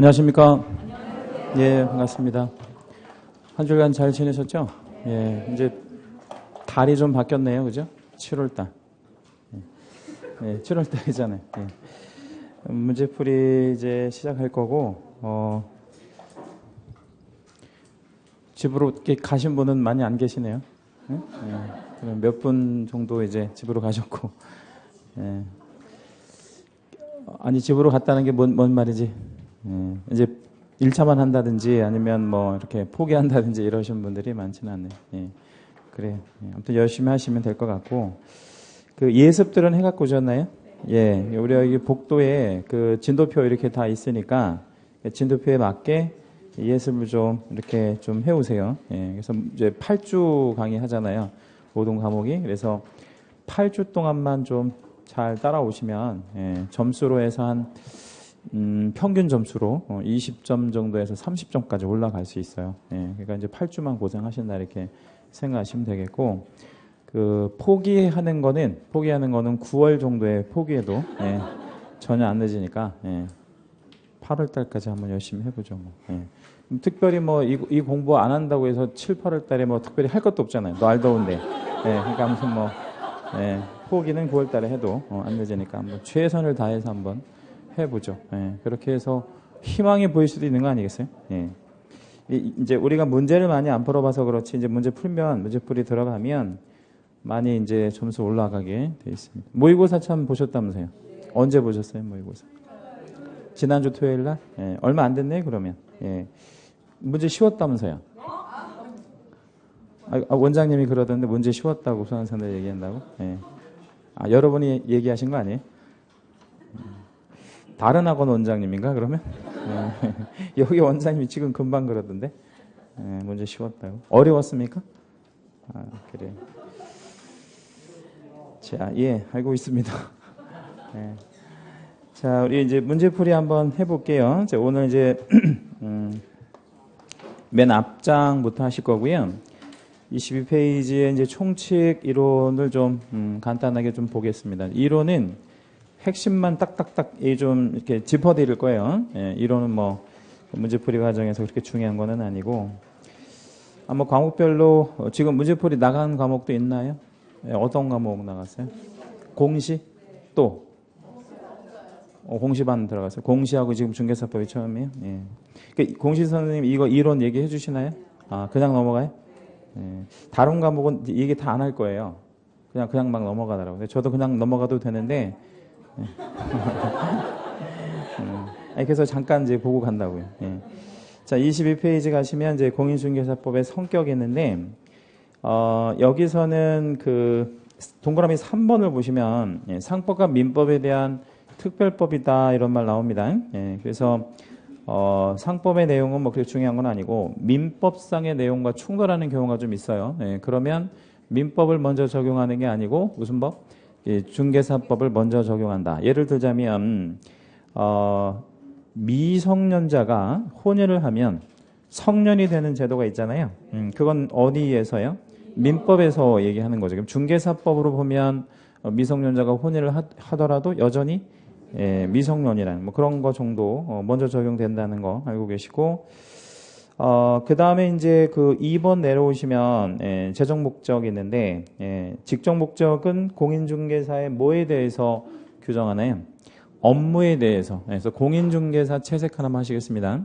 안녕하십니까. 예, 반갑습니다. 한 주간 잘 지내셨죠? 예, 이제 달이 좀 바뀌었네요. 그죠? 7월달. 예, 7월달이잖아요. 예. 문제풀이 이제 시작할 거고, 집으로 이렇게 가신 분은 많이 안 계시네요. 예? 예. 몇 분 정도 이제 집으로 가셨고, 예. 아니, 집으로 갔다는 게 뭔 말이지? 예. 이제 1차만 한다든지 아니면 뭐 이렇게 포기한다든지 이러신 분들이 많지는 않네요. 예. 그래요. 예. 아무튼 열심히 하시면 될 것 같고, 그 예습들은 해갖고 오셨나요? 예. 우리 여기 복도에 그 진도표 이렇게 다 있으니까 진도표에 맞게 예습을 좀 이렇게 좀 해오세요. 예. 그래서 이제 8주 강의 하잖아요. 모든 과목이. 그래서 8주 동안만 좀 잘 따라오시면, 예. 점수로 해서 한 평균 점수로 20점 정도에서 30점까지 올라갈 수 있어요. 예, 그러니까 이제 8주만 고생하신다 이렇게 생각하시면 되겠고, 그 포기하는 거는 9월 정도에 포기해도 예, 전혀 안 늦으니까 8월 달까지 한번 열심히 해보죠. 뭐. 예. 특별히 뭐 이 공부 안 한다고 해서 7, 8월 달에 뭐 특별히 할 것도 없잖아요. 날 더운데. 예, 그러니까 아무튼 뭐 포기는 9월 달에 해도 안 늦으니까 한번 최선을 다해서 한번 해보죠. 예, 그렇게 해서 희망이 보일 수도 있는 거 아니겠어요? 예. 이제 우리가 문제를 많이 안 풀어봐서 그렇지, 이제 문제풀이 들어가면 많이 이제 점수 올라가게 돼 있습니다. 모의고사 참 보셨다면서요? 언제 보셨어요, 모의고사? 지난주 토요일 날? 예, 얼마 안 됐네, 그러면. 예. 문제 쉬웠다면서요? 원장님이 그러던데 문제 쉬웠다고 수강생들 얘기한다고? 예. 여러분이 얘기하신 거 아니에요? 다른 학원 원장님인가 그러면? 여기 원장님이 지금 금방 그러던데 문제 쉬웠다고. 어려웠습니까? 그래요. 자, 예, 알고 있습니다. 예. 자, 우리 이제 문제풀이 한번 해볼게요. 자, 오늘 이제 맨 앞장부터 하실 거고요. 22페이지에 이제 총칙 이론을 좀 간단하게 좀 보겠습니다. 이론은 핵심만 딱딱딱 좀 이렇게 짚어드릴 거예요. 예, 이론은 뭐 문제풀이 과정에서 그렇게 중요한 거는 아니고, 뭐 과목별로 지금 문제풀이 나간 과목도 있나요? 예, 어떤 과목 나갔어요? 공시 또 공시반 들어갔어요. 공시하고 지금 중개사법이 처음이에요. 예. 그러니까 공시 선생님 이거 이론 얘기해 주시나요? 그냥 넘어가요? 예. 다른 과목은 얘기 다 안 할 거예요. 그냥 막 넘어가더라고요. 저도 그냥 넘어가도 되는데. 그래서 잠깐 이제 보고 간다고요. 예. 자, 22페이지 가시면 이제 공인중개사법의 성격이 있는데, 여기서는 그 동그라미 3번을 보시면 상법과 민법에 대한 특별법이다 이런 말 나옵니다. 예. 그래서 상법의 내용은 뭐 그렇게 중요한 건 아니고 민법상의 내용과 충돌하는 경우가 좀 있어요. 예. 그러면 민법을 먼저 적용하는 게 아니고 무슨 법? 중개사법을 먼저 적용한다. 예를 들자면 미성년자가 혼인을 하면 성년이 되는 제도가 있잖아요. 그건 어디에서요? 민법에서 얘기하는 거죠. 그럼 중개사법으로 보면 미성년자가 혼인을 하더라도 여전히 미성년이라는 뭐 그런 거 정도 먼저 적용된다는 거 알고 계시고, 그 다음에 이제 그 2번 내려오시면 재정 목적이 있는데, 직접 목적은 공인중개사의 뭐에 대해서 규정하나요? 업무에 대해서. 그래서 공인중개사 채색 하나만 하시겠습니다.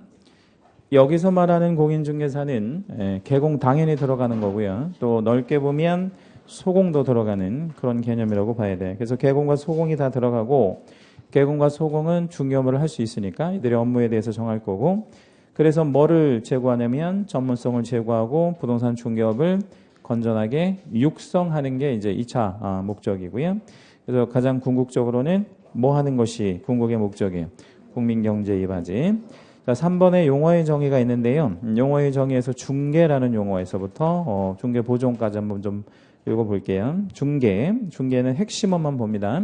여기서 말하는 공인중개사는 개공 당연히 들어가는 거고요. 또 넓게 보면 소공도 들어가는 그런 개념이라고 봐야 돼요. 그래서 개공과 소공이 다 들어가고, 개공과 소공은 중개업무를 할 수 있으니까 이들의 업무에 대해서 정할 거고, 그래서 뭐를 제고하냐면 전문성을 제고하고 부동산 중개업을 건전하게 육성하는 게 이제 2차 목적이고요. 그래서 가장 궁극적으로는 뭐 하는 것이 궁극의 목적이에요? 국민경제 이바지. 자, 3번에 용어의 정의가 있는데요. 용어의 정의에서 중개라는 용어에서부터 중개 보존까지 한번 좀 읽어볼게요. 중개는 핵심어만 봅니다.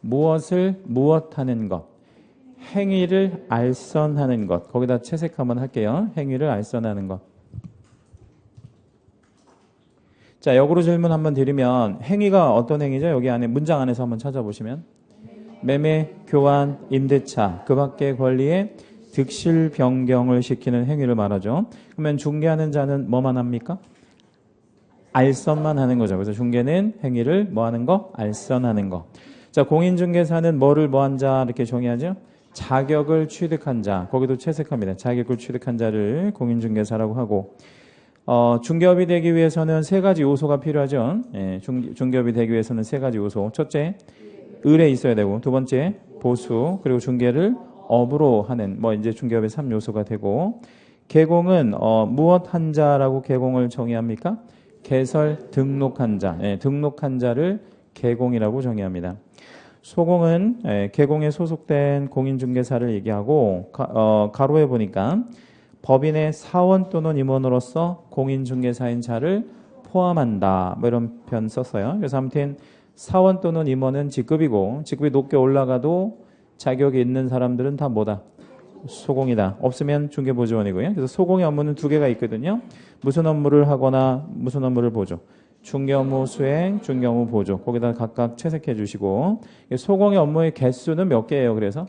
무엇하는 것. 행위를 알선하는 것. 거기다 채색 한번 할게요. 행위를 알선하는 것. 자, 역으로 질문 한번 드리면 행위가 어떤 행위죠? 여기 안에 문장 안에서 한번 찾아보시면 매매, 교환, 임대차, 그 밖의 권리의 득실 변경을 시키는 행위를 말하죠. 그러면 중개하는 자는 뭐만 합니까? 알선만 하는 거죠. 그래서 중개는 행위를 뭐 하는 거? 알선하는 거. 자, 공인중개사는 뭐를 뭐한 자 이렇게 정의하죠? 자격을 취득한 자. 거기도 채색합니다. 자격을 취득한 자를 공인중개사라고 하고, 중개업이 되기 위해서는 세 가지 요소가 필요하죠. 예, 중개업이 되기 위해서는 세 가지 요소. 첫째, 의뢰 있어야 되고, 두 번째, 보수, 그리고 중개를 업으로 하는, 뭐 이제 중개업의 3요소가 되고, 개공은 무엇 한 자라고 개공을 정의합니까? 개설 등록한 자, 예, 등록한 자를 개공이라고 정의합니다. 소공은 개공에 소속된 공인중개사를 얘기하고, 가로에 보니까 법인의 사원 또는 임원으로서 공인중개사인 자를 포함한다, 뭐 이런 편 썼어요. 그래서 아무튼 사원 또는 임원은 직급이고, 직급이 높게 올라가도 자격이 있는 사람들은 다 뭐다? 소공이다. 없으면 중개보조원이고요. 그래서 소공의 업무는 두 개가 있거든요. 무슨 업무를 하거나 무슨 업무를 보조. 중개 업무 수행, 중개 업무 보조. 거기다 각각 채색해 주시고, 소공의 업무의 개수는 몇 개예요? 그래서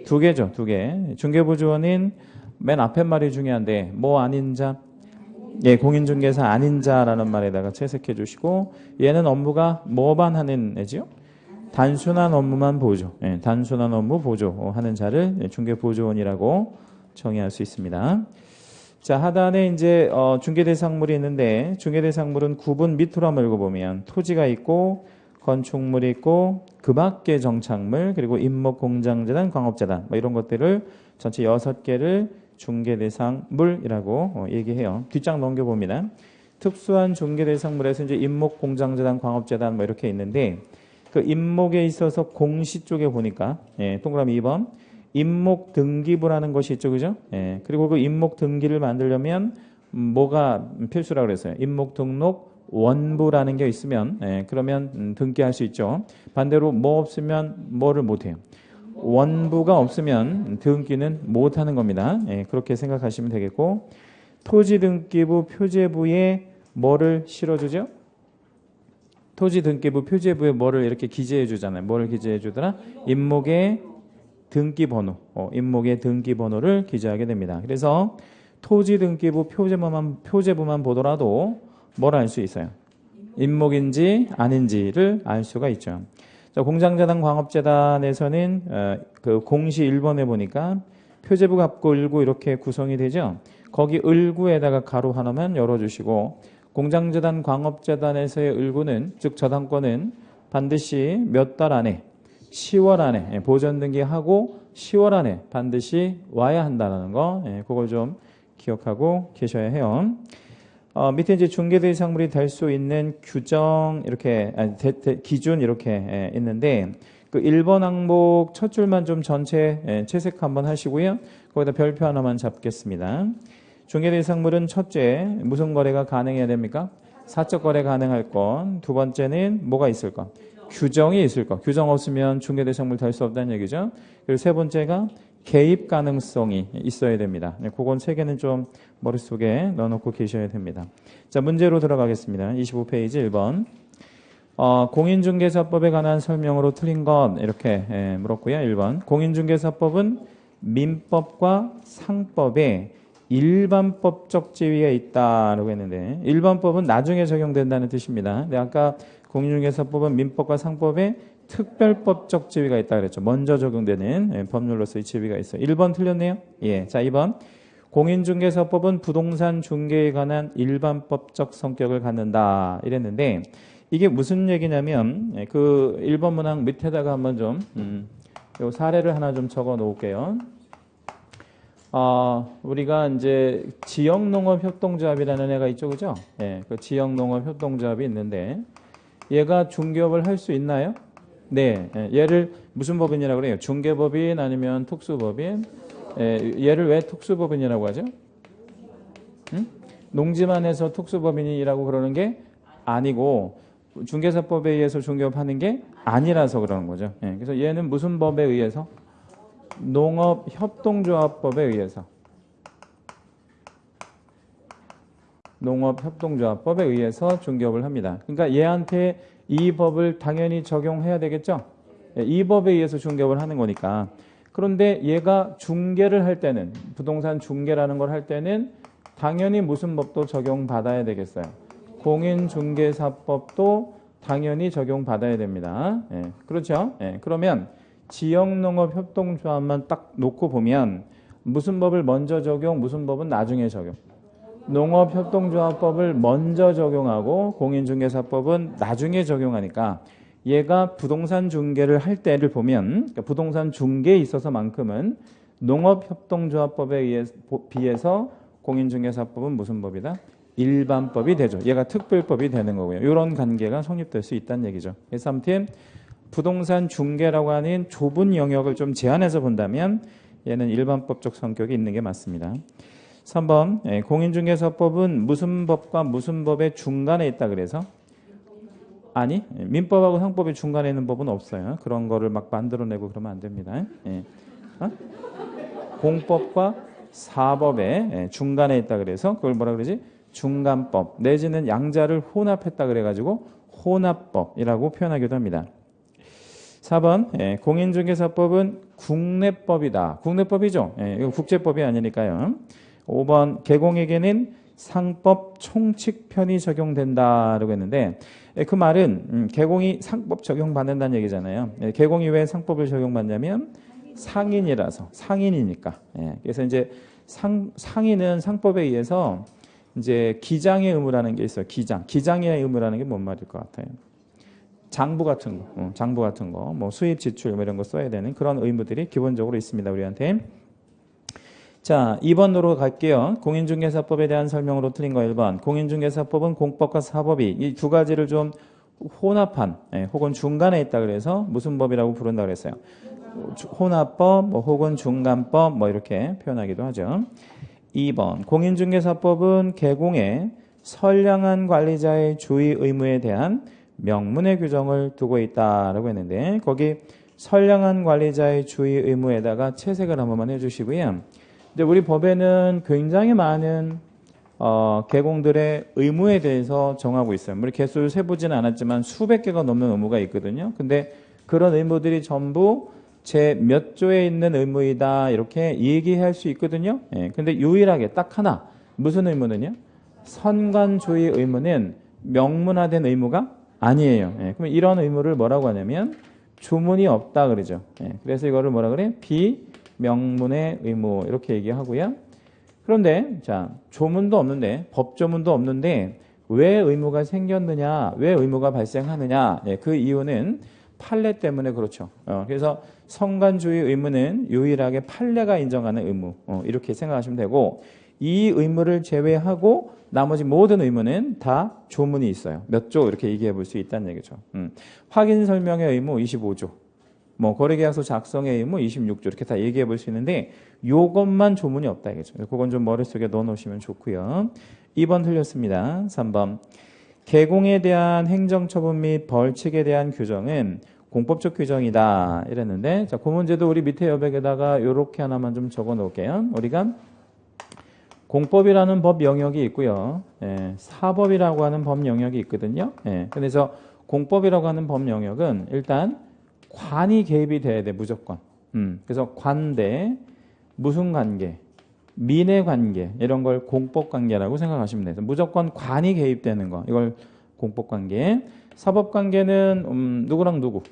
두 개죠. 두 개. 중개보조원인 맨 앞에 말이 중요한데, 뭐 아닌 자? 예, 공인중개사 아닌 자라는 말에다가 채색해 주시고, 얘는 업무가 뭐만 하는 애지요? 단순한 업무만 보조, 예, 단순한 업무 보조 하는 자를 중개보조원이라고 정의할 수 있습니다. 자, 하단에 이제 중개대상물이 있는데, 중개대상물은 구분 밑으로 한번 읽어보면 토지가 있고 건축물이 있고 그 밖의 정착물, 그리고 임목 공장재단, 광업재단, 뭐 이런 것들을 전체 6개를 중개대상물이라고 얘기해요. 뒷장 넘겨봅니다. 특수한 중개대상물에서 이제 임목 공장재단, 광업재단 뭐 이렇게 있는데, 그 임목에 있어서 공시 쪽에 보니까, 예, 동그라미 2번 임목 등기부라는 것이 있죠, 그죠? 예, 그리고 그 임목 등기를 만들려면 뭐가 필수라고 그랬어요? 임목 등록 원부라는 게 있으면, 예, 그러면 등기할 수 있죠. 반대로 뭐 없으면 뭐를 못해요? 원부가 없으면 등기는 못하는 겁니다. 예, 그렇게 생각하시면 되겠고, 토지 등기부 표제부에 뭐를 실어주죠? 토지 등기부 표제부에 뭐를 이렇게 기재해 주잖아요. 뭐를 기재해 주더라? 임목의 등기번호, 임목의 등기번호를 기재하게 됩니다. 그래서 토지 등기부 표제부만 보더라도 뭘 알 수 있어요? 임목인지 아닌지를 알 수가 있죠. 자, 공장재단, 광업재단에서는 그 공시 1번에 보니까 표제부 갑구 을구 이렇게 구성이 되죠. 거기 을구에다가 가로 하나만 열어주시고, 공장재단, 광업재단에서의 을구는, 즉 저당권은 반드시 몇 달 안에, 10월 안에 보전 등기하고 10월 안에 반드시 와야 한다는 거, 그걸 좀 기억하고 계셔야 해요. 밑에 이제 중개대상물이 될 수 있는 규정 이렇게 기준 이렇게 있는데, 그 1번 항목 첫 줄만 좀 전체 채색 한번 하시고요. 거기다 별표 하나만 잡겠습니다. 중개대상물은 첫째, 무슨 거래가 가능해야 됩니까? 사적 거래 가능할 것. 두 번째는 뭐가 있을 것? 규정이 있을 것. 규정 없으면 중개대상물 될 수 없다는 얘기죠. 그리고 세 번째가 개입 가능성이 있어야 됩니다. 그건 세 개는 좀 머릿속에 넣어놓고 계셔야 됩니다. 자, 문제로 들어가겠습니다. 25페이지 1번. 공인중개사법에 관한 설명으로 틀린 것 이렇게 물었고요. 1번. 공인중개사법은 민법과 상법에 일반법적 지위가 있다라고 했는데, 일반법은 나중에 적용된다는 뜻입니다. 근데 아까 공인중개사법은 민법과 상법에 특별법적 지위가 있다 그랬죠. 먼저 적용되는 법률로서의 지위가 있어요. 1번 틀렸네요. 예. 자, 2번. 공인중개사법은 부동산 중개에 관한 일반법적 성격을 갖는다 이랬는데, 이게 무슨 얘기냐면, 그 1번 문항 밑에다가 한번 좀 요 사례를 하나 좀 적어 놓을게요. 우리가 이제 지역농업협동조합이라는 애가 있죠, 그죠? 예, 그 지역농업협동조합이 있는데, 얘가 중개업을 할 수 있나요? 네, 얘를 무슨 법인이라고 그래요? 중개법인 아니면 특수법인? 얘를 왜 특수법인이라고 하죠? 농지만 해서 특수법인이라고 그러는 게 아니고, 중개사법에 의해서 중개업하는 게 아니라서 그러는 거죠. 그래서 얘는 무슨 법에 의해서? 농업협동조합법에 의해서. 농업협동조합법에 의해서 중개업을 합니다. 그러니까 얘한테 이 법을 당연히 적용해야 되겠죠? 이 법에 의해서 중개업을 하는 거니까. 그런데 얘가 중개를 할 때는, 부동산 중개라는 걸 할 때는 당연히 무슨 법도 적용받아야 되겠어요? 공인중개사법도 당연히 적용받아야 됩니다. 예, 그렇죠? 예, 그러면 지역농업협동조합만 딱 놓고 보면 무슨 법을 먼저 적용, 무슨 법은 나중에 적용. 농업협동조합법을 먼저 적용하고 공인중개사법은 나중에 적용하니까 얘가 부동산 중개를 할 때를 보면, 그러니까 부동산 중개에 있어서만큼은 농업협동조합법에 비해서 공인중개사법은 무슨 법이다? 일반법이 되죠. 얘가 특별법이 되는 거고요. 이런 관계가 성립될 수 있다는 얘기죠. 그래서 아무튼 부동산 중개라고 하는 좁은 영역을 좀 제한해서 본다면 얘는 일반법적 성격이 있는 게 맞습니다. 3번, 공인중개사법은 무슨 법과 무슨 법의 중간에 있다 그래서? 아니, 민법하고 상법의 중간에 있는 법은 없어요. 그런 거를 막 만들어내고 그러면 안 됩니다. 예. 어? 공법과 사법의 중간에 있다 그래서 그걸 뭐라 그러지? 중간법 내지는 양자를 혼합했다 그래가지고 혼합법이라고 표현하기도 합니다. 4번, 공인중개사법은 국내법이다. 국내법이죠. 이거 국제법이 아니니까요. 5번, 개공에게는 상법 총칙편이 적용된다라고 했는데 그 말은 개공이 상법 적용받는다는 얘기잖아요. 개공이 왜 상법을 적용받냐면 상인이라서, 상인이니까. 그래서 이제 상인은 상법에 의해서 이제 기장의 의무라는 게 있어요. 기장의 의무라는 게 뭔 말일 것 같아요? 장부 같은 거, 장부 같은 거, 뭐 수입 지출 뭐 이런 거 써야 되는 그런 의무들이 기본적으로 있습니다. 우리한테. 자, 2번으로 갈게요. 공인중개사법에 대한 설명으로 틀린 거 1번. 공인중개사법은 공법과 사법이 이 두 가지를 좀 혼합한 혹은 중간에 있다 그래서 무슨 법이라고 부른다 그랬어요? 혼합법 뭐 혹은 중간법 뭐 이렇게 표현하기도 하죠. 2번. 공인중개사법은 개공에 선량한 관리자의 주의 의무에 대한 명문의 규정을 두고 있다라고 했는데 거기 선량한 관리자의 주의 의무에다가 채색을 한 번만 해주시고요. 근데 우리 법에는 굉장히 많은 개공들의 의무에 대해서 정하고 있어요. 우리 개수를 세보지는 않았지만 수백 개가 넘는 의무가 있거든요. 근데 그런 의무들이 전부 제 몇 조에 있는 의무이다 이렇게 얘기할 수 있거든요. 근데 유일하게 딱 하나 무슨 의무는요? 선관주의 의무는 명문화된 의무가 아니에요. 그러면 이런 의무를 뭐라고 하냐면 조문이 없다 그러죠. 그래서 이거를 뭐라 그래? 비명문의 의무 이렇게 얘기하고요. 그런데 자 조문도 없는데 법조문도 없는데 왜 의무가 생겼느냐? 왜 의무가 발생하느냐? 그 이유는 판례 때문에 그렇죠. 그래서 선관주의 의무는 유일하게 판례가 인정하는 의무 이렇게 생각하시면 되고 이 의무를 제외하고 나머지 모든 의무는 다 조문이 있어요. 몇 조 이렇게 얘기해 볼 수 있다는 얘기죠. 확인 설명의 의무 25조, 뭐 거래계약서 작성의 의무 26조 이렇게 다 얘기해 볼 수 있는데 요것만 조문이 없다 이거죠. 그건 좀 머릿속에 넣어 놓으시면 좋고요. 2번 틀렸습니다. 3번. 개공에 대한 행정처분 및 벌칙에 대한 규정은 공법적 규정이다 이랬는데 자, 그 문제도 우리 밑에 여백에다가 이렇게 하나만 좀 적어 놓을게요. 우리가 공법이라는 법 영역이 있고요. 사법이라고 하는 법 영역이 있거든요. 그래서 공법이라고 하는 법 영역은 일단 관이 개입이 돼야 돼 무조건. 그래서 관대, 무슨 관계, 민의 관계 이런 걸 공법관계라고 생각하시면 돼요. 무조건 관이 개입되는 거 이걸 공법관계. 사법관계는 누구랑 누구?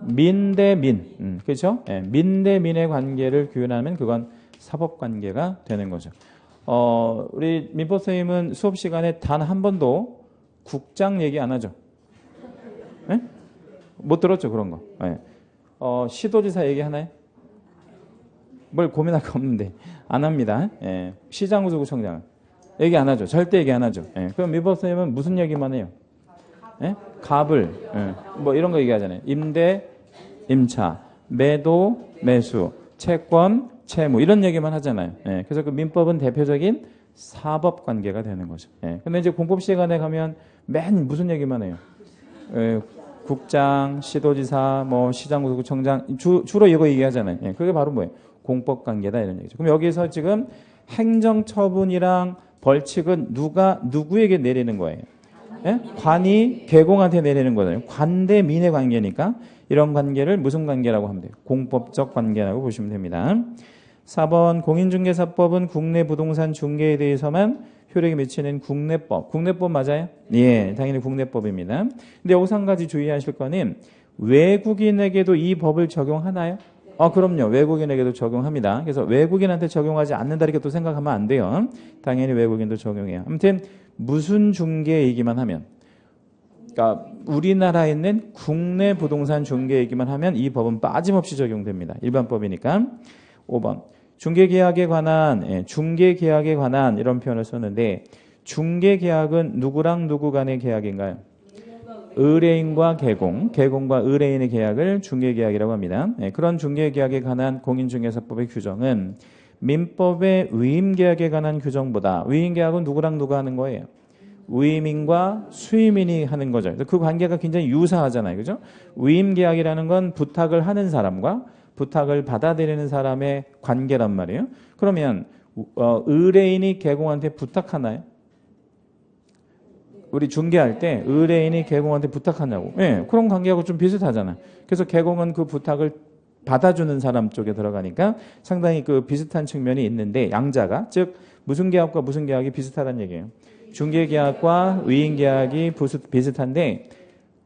민 대 민. 그렇죠? 민 대 민의 관계를 규율하면 그건 사법관계가 되는 거죠. 우리 민법 선생님은 수업 시간에 단 한 번도 국장 얘기 안 하죠? 못 들었죠 그런 거. 시도지사 얘기 하나요? 뭘 고민할 거 없는데 안 합니다. 시장구청장 얘기 안 하죠. 절대 얘기 안 하죠. 그럼 민법 선생님은 무슨 얘기만 해요? 갑을 뭐 이런 거 얘기하잖아요. 임대, 임차, 매도, 매수, 채권, 채무 이런 얘기만 하잖아요. 그래서 그 민법은 대표적인 사법 관계가 되는 거죠. 근데 이제 공법 시간에 가면 맨 무슨 얘기만 해요? 국장, 시도지사, 뭐 시장구청장 주로 이거 얘기하잖아요. 그게 바로 뭐예요? 공법 관계다 이런 얘기죠. 그럼 여기서 지금 행정처분이랑 벌칙은 누가 누구에게 내리는 거예요? 예? 관이 개공한테 내리는 거잖아요. 관 대 민의 관계니까 이런 관계를 무슨 관계라고 하면 돼요? 공법적 관계라고 보시면 됩니다. 4번 공인중개사법은 국내 부동산 중개에 대해서만 효력이 미치는 국내법. 국내법 맞아요? 예, 당연히 국내법입니다. 근데 여기서 한 가지 주의하실 거는 외국인에게도 이 법을 적용하나요? 그럼요. 외국인에게도 적용합니다. 그래서 외국인한테 적용하지 않는다 이렇게 또 생각하면 안 돼요. 당연히 외국인도 적용해요. 아무튼 무슨 중개이기만 하면, 그러니까 우리나라에 있는 국내 부동산 중개이기만 하면 이 법은 빠짐없이 적용됩니다. 일반법이니까. 5번 중개계약에 관한, 중개계약에 관한 이런 표현을 썼는데 중개계약은 누구랑 누구 간의 계약인가요? 의뢰인과 개공, 개공과 의뢰인의 계약을 중개계약이라고 합니다. 그런 중개계약에 관한 공인중개사법의 규정은 민법의 위임계약에 관한 규정보다, 위임계약은 누구랑 누가 하는 거예요? 위임인과 수임인이 하는 거죠. 그 관계가 굉장히 유사하잖아요. 그죠? 위임계약이라는 건 부탁을 하는 사람과 부탁을 받아들이는 사람의 관계란 말이에요. 그러면 의뢰인이 개공한테 부탁하나요? 우리 중개할 때 의뢰인이 개공한테 부탁하냐고. 예, 그런 관계하고 좀 비슷하잖아요. 그래서 개공은 그 부탁을 받아주는 사람 쪽에 들어가니까 상당히 그 비슷한 측면이 있는데 양자가, 즉 무슨 계약과 무슨 계약이 비슷하다는 얘기예요. 중개계약과 위임계약이 비슷한데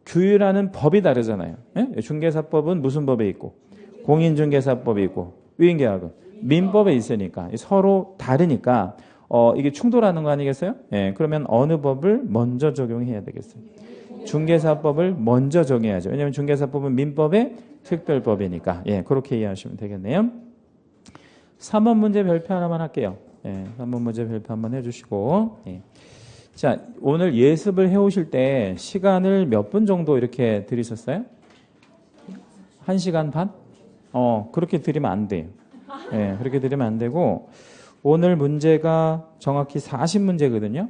규율하는 법이 다르잖아요. 예? 중개사법은 무슨 법에 있고 공인중개사법이 있고 위임계약은 민법에 있으니까 서로 다르니까 이게 충돌하는 거 아니겠어요? 예, 그러면 어느 법을 먼저 적용해야 되겠어요? 중개사법을 먼저 적용해야죠. 왜냐하면 중개사법은 민법의 특별법이니까. 예, 그렇게 이해하시면 되겠네요. 3번 문제 별표 하나만 할게요. 예, 3번 문제 별표 한번 해주시고. 예. 자, 오늘 예습을 해오실 때 시간을 몇 분 정도 이렇게 들이셨어요? 1시간 반? 그렇게 들이면 안 돼요. 예, 그렇게 들이면 안 되고, 오늘 문제가 정확히 40문제거든요.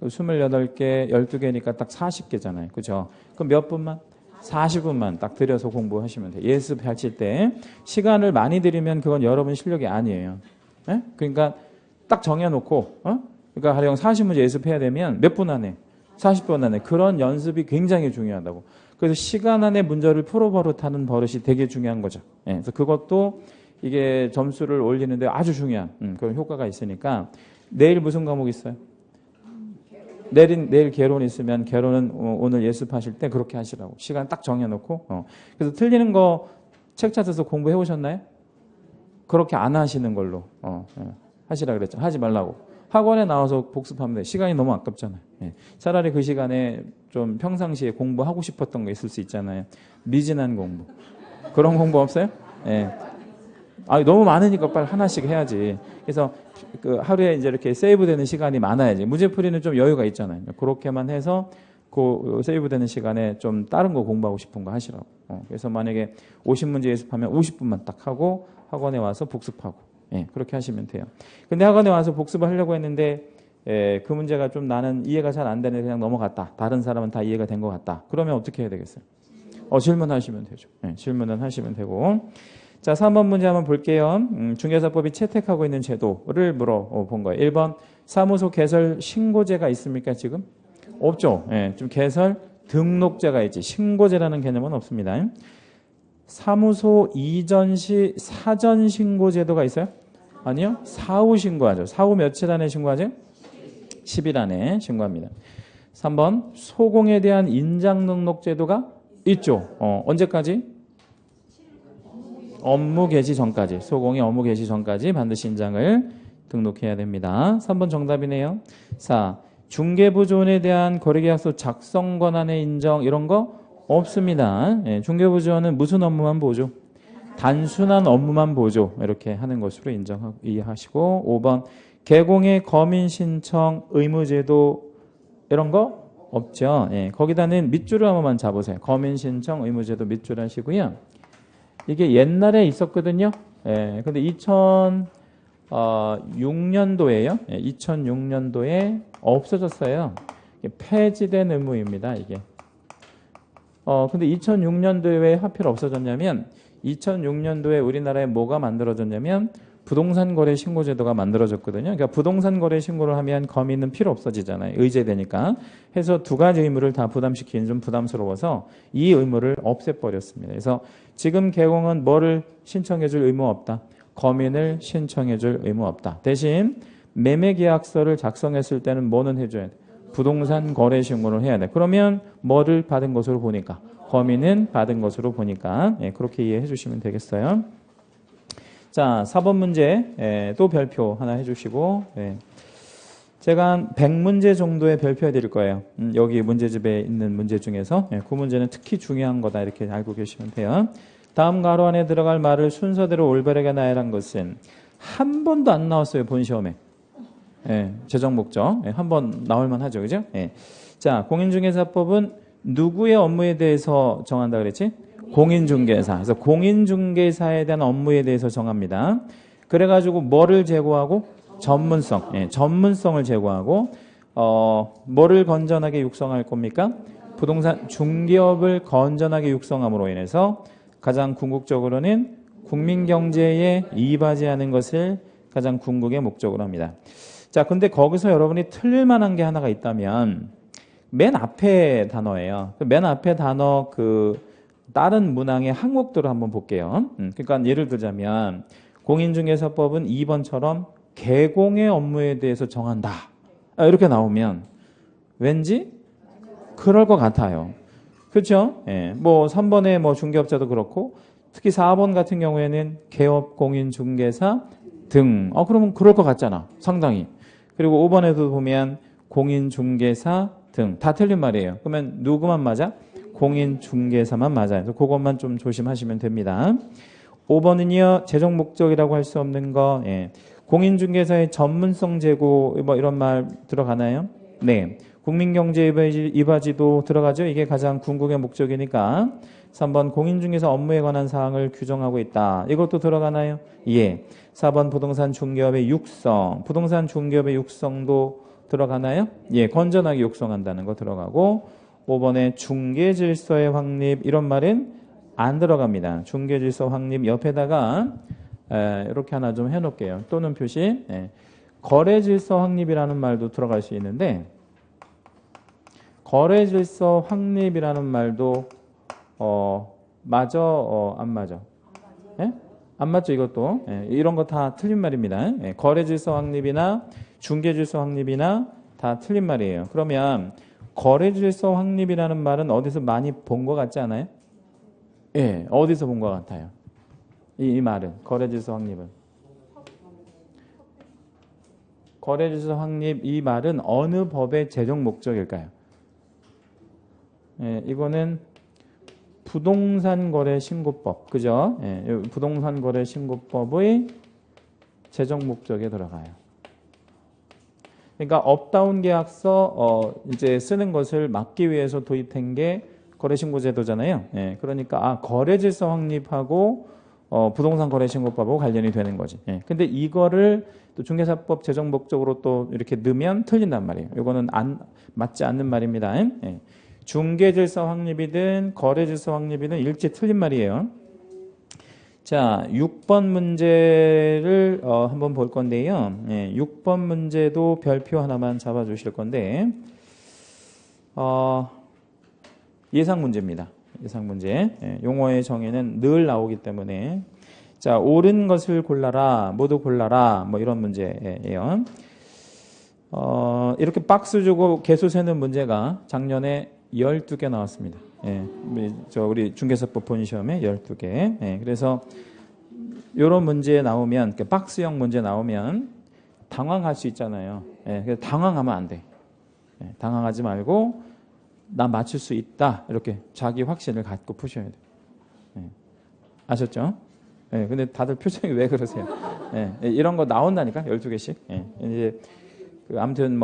28개, 12개니까 딱 40개잖아요. 그죠? 그럼 몇 분만? 40분만 딱 들여서 공부하시면 돼요. 예습하실 때. 시간을 많이 들이면 그건 여러분 실력이 아니에요. 예? 그러니까 딱 정해놓고, 그러니까 하령 40문제 예습해야 되면 몇 분 안에? 40분 안에. 그런 연습이 굉장히 중요하다고. 그래서 시간 안에 문제를 풀어버릇하는 버릇이 되게 중요한 거죠. 예, 그래서 그것도 이게 점수를 올리는데 아주 중요한 그런 효과가 있으니까. 내일 무슨 과목 있어요? 내일 개론 있으면 개론은 오늘 예습하실 때 그렇게 하시라고. 시간 딱 정해놓고. 그래서 틀리는 거 책 찾아서 공부해 오셨나요? 그렇게 안 하시는 걸로 하시라 그랬죠. 하지 말라고. 학원에 나와서 복습하면 돼. 시간이 너무 아깝잖아요. 예. 차라리 그 시간에 좀 평상시에 공부하고 싶었던 거 있을 수 있잖아요. 미진한 공부. 그런 공부 없어요? 예. 너무 많으니까 빨리 하나씩 해야지. 그래서 그 하루에 이제 이렇게 세이브되는 시간이 많아야지. 문제풀이는 좀 여유가 있잖아요. 그렇게만 해서 그 세이브되는 시간에 좀 다른 거 공부하고 싶은 거 하시라고. 그래서 만약에 50문제 예습하면 50분만 딱 하고 학원에 와서 복습하고. 예, 그렇게 하시면 돼요. 근데 학원에 와서 복습을 하려고 했는데 그 문제가 좀 나는 이해가 잘 안 되는 그냥 넘어갔다. 다른 사람은 다 이해가 된 것 같다. 그러면 어떻게 해야 되겠어요? 질문하시면 되죠. 예, 질문은 하시면 되고. 자, 3번 문제 한번 볼게요. 중개사법이 채택하고 있는 제도를 물어본 거예요. 1번 사무소 개설 신고제가 있습니까 지금? 없죠. 예, 좀 개설 등록제가 있지. 신고제라는 개념은 없습니다. 사무소 이전 시 사전 신고 제도가 있어요? 아니요. 사후 신고하죠. 사후 며칠 안에 신고하죠? 10일 안에 신고합니다. 3번 소공에 대한 인장 등록 제도가 있죠. 언제까지? 업무 개시 전까지. 소공이 업무 개시 전까지 반드시 인장을 등록해야 됩니다. 3번 정답이네요. 4. 중개부조원에 대한 거래계약서 작성 권한의 인정 이런 거 없습니다. 예, 중개부조원은 무슨 업무만 보죠? 단순한 업무만 보죠. 이렇게 하는 것으로 인정하고 이해하시고. 5번 개공의 검인 신청 의무제도 이런 거 없죠. 예, 거기다는 밑줄을 한 번만 잡으세요. 검인 신청 의무제도 밑줄 하시고요. 이게 옛날에 있었거든요. 예, 근데 2006년도에요. 예, 2006년도에 없어졌어요. 폐지된 의무입니다. 이게. 근데 2006년도에 왜 하필 없어졌냐면 2006년도에 우리나라에 뭐가 만들어졌냐면 부동산 거래 신고 제도가 만들어졌거든요. 그러니까 부동산 거래 신고를 하면 거미는 필요 없어지잖아요. 의제되니까. 해서 두 가지 의무를 다 부담시키는 좀 부담스러워서 이 의무를 없애버렸습니다. 그래서 지금 개공은 뭐를 신청해줄 의무 없다. 거민을 신청해줄 의무 없다. 대신 매매계약서를 작성했을 때는 뭐는 해줘야 돼? 부동산 거래 신고를 해야 돼. 그러면 뭐를 받은 것으로 보니까? 거민은 받은 것으로 보니까. 예, 그렇게 이해해 주시면 되겠어요. 자, 4번 문제 또 별표 하나 해주시고 제가 한 100문제 정도의 별표 해드릴 거예요. 여기 문제집에 있는 문제 중에서 그 문제는 특히 중요한 거다 이렇게 알고 계시면 돼요. 다음 가로 안에 들어갈 말을 순서대로 올바르게 나열한 것은 한 번도 안 나왔어요. 본 시험에. 재정 목적 한 번 나올만 하죠. 그죠? 자, 공인중개사법은 누구의 업무에 대해서 정한다 그랬지? 공인중개사. 그래서 공인중개사에 대한 업무에 대해서 정합니다. 그래가지고 뭐를 제고하고? 전문성. 전문성을 제고하고 뭐를 건전하게 육성할 겁니까? 부동산 중개업을 건전하게 육성함으로 인해서 가장 궁극적으로는 국민경제에 이바지하는 것을 가장 궁극의 목적으로 합니다. 자, 근데 거기서 여러분이 틀릴 만한 게 하나가 있다면 맨 앞에 단어예요. 맨 앞에 단어 다른 문항의 항목들을 한번 볼게요. 그러니까 예를 들자면 공인중개사법은 2번처럼 개공의 업무에 대해서 정한다. 이렇게 나오면 왠지 그럴 것 같아요. 그렇죠? 뭐 3번의 뭐 중개업자도 그렇고 특히 4번 같은 경우에는 개업 공인중개사 등. 그러면 그럴 것 같잖아. 상당히. 그리고 5번에도 보면 공인중개사 등. 다 틀린 말이에요. 그러면 누구만 맞아? 공인중개사만 맞아요. 그래서 그것만 좀 조심하시면 됩니다. 5번은요. 재정 목적이라고 할 수 없는 거. 공인중개사의 전문성 제고 뭐 이런 말 들어가나요? 네. 국민경제 이바지도 들어가죠. 이게 가장 궁극의 목적이니까. 3번 공인중개사 업무에 관한 사항을 규정하고 있다. 이것도 들어가나요? 예. 4번 부동산 중개업의 육성. 부동산 중개업의 육성도 들어가나요? 예. 건전하게 육성한다는 거 들어가고 5번에 중개질서의 확립 이런 말은 안 들어갑니다. 중개질서 확립 옆에다가 이렇게 하나 좀 해놓을게요. 또는 표시. 거래질서 확립이라는 말도 들어갈 수 있는데 거래질서 확립이라는 말도 맞아? 안 맞아? 안 맞죠 이것도. 이런 거 다 틀린 말입니다. 거래질서 확립이나 중개질서 확립이나 다 틀린 말이에요. 그러면 거래질서 확립이라는 말은 어디서 많이 본 것 같지 않아요? 어디서 본 것 같아요? 이 말은 거래질서 확립은 거래질서 확립 이 말은 어느 법의 재정 목적일까요? 이거는 부동산 거래 신고법 그죠? 부동산 거래 신고법의 재정 목적에 들어가요. 그러니까 업다운 계약서 이제 쓰는 것을 막기 위해서 도입한 게 거래신고제도잖아요. 그러니까 거래질서 확립하고 부동산 거래신고법하고 관련이 되는 거지. 근데 이거를 또 중개사법 재정 목적으로 또 이렇게 넣으면 틀린단 말이에요. 이거는 맞지 않는 말입니다. 중개질서 확립이든 거래질서 확립이든 일체 틀린 말이에요. 자, 6번 문제를 한번 볼 건데요. 6번 문제도 별표 하나만 잡아주실 건데 예상 문제입니다. 예상 문제. 용어의 정의는 늘 나오기 때문에 자, 옳은 것을 골라라, 모두 골라라 뭐 이런 문제예요. 이렇게 박스 주고 개수 세는 문제가 작년에 12개 나왔습니다. 우리 중개사법 본인 시험에 12개. 그래서 이런 문제 나오면 박스형 문제 나오면 당황할 수 있잖아요. 그래서 당황하면 안 돼. 당황하지 말고 나 맞출 수 있다 이렇게 자기 확신을 갖고 푸셔야 돼요. 아셨죠? 근데 다들 표정이 왜 그러세요? 이런 거 나온다니까 12개씩. 이제 아무튼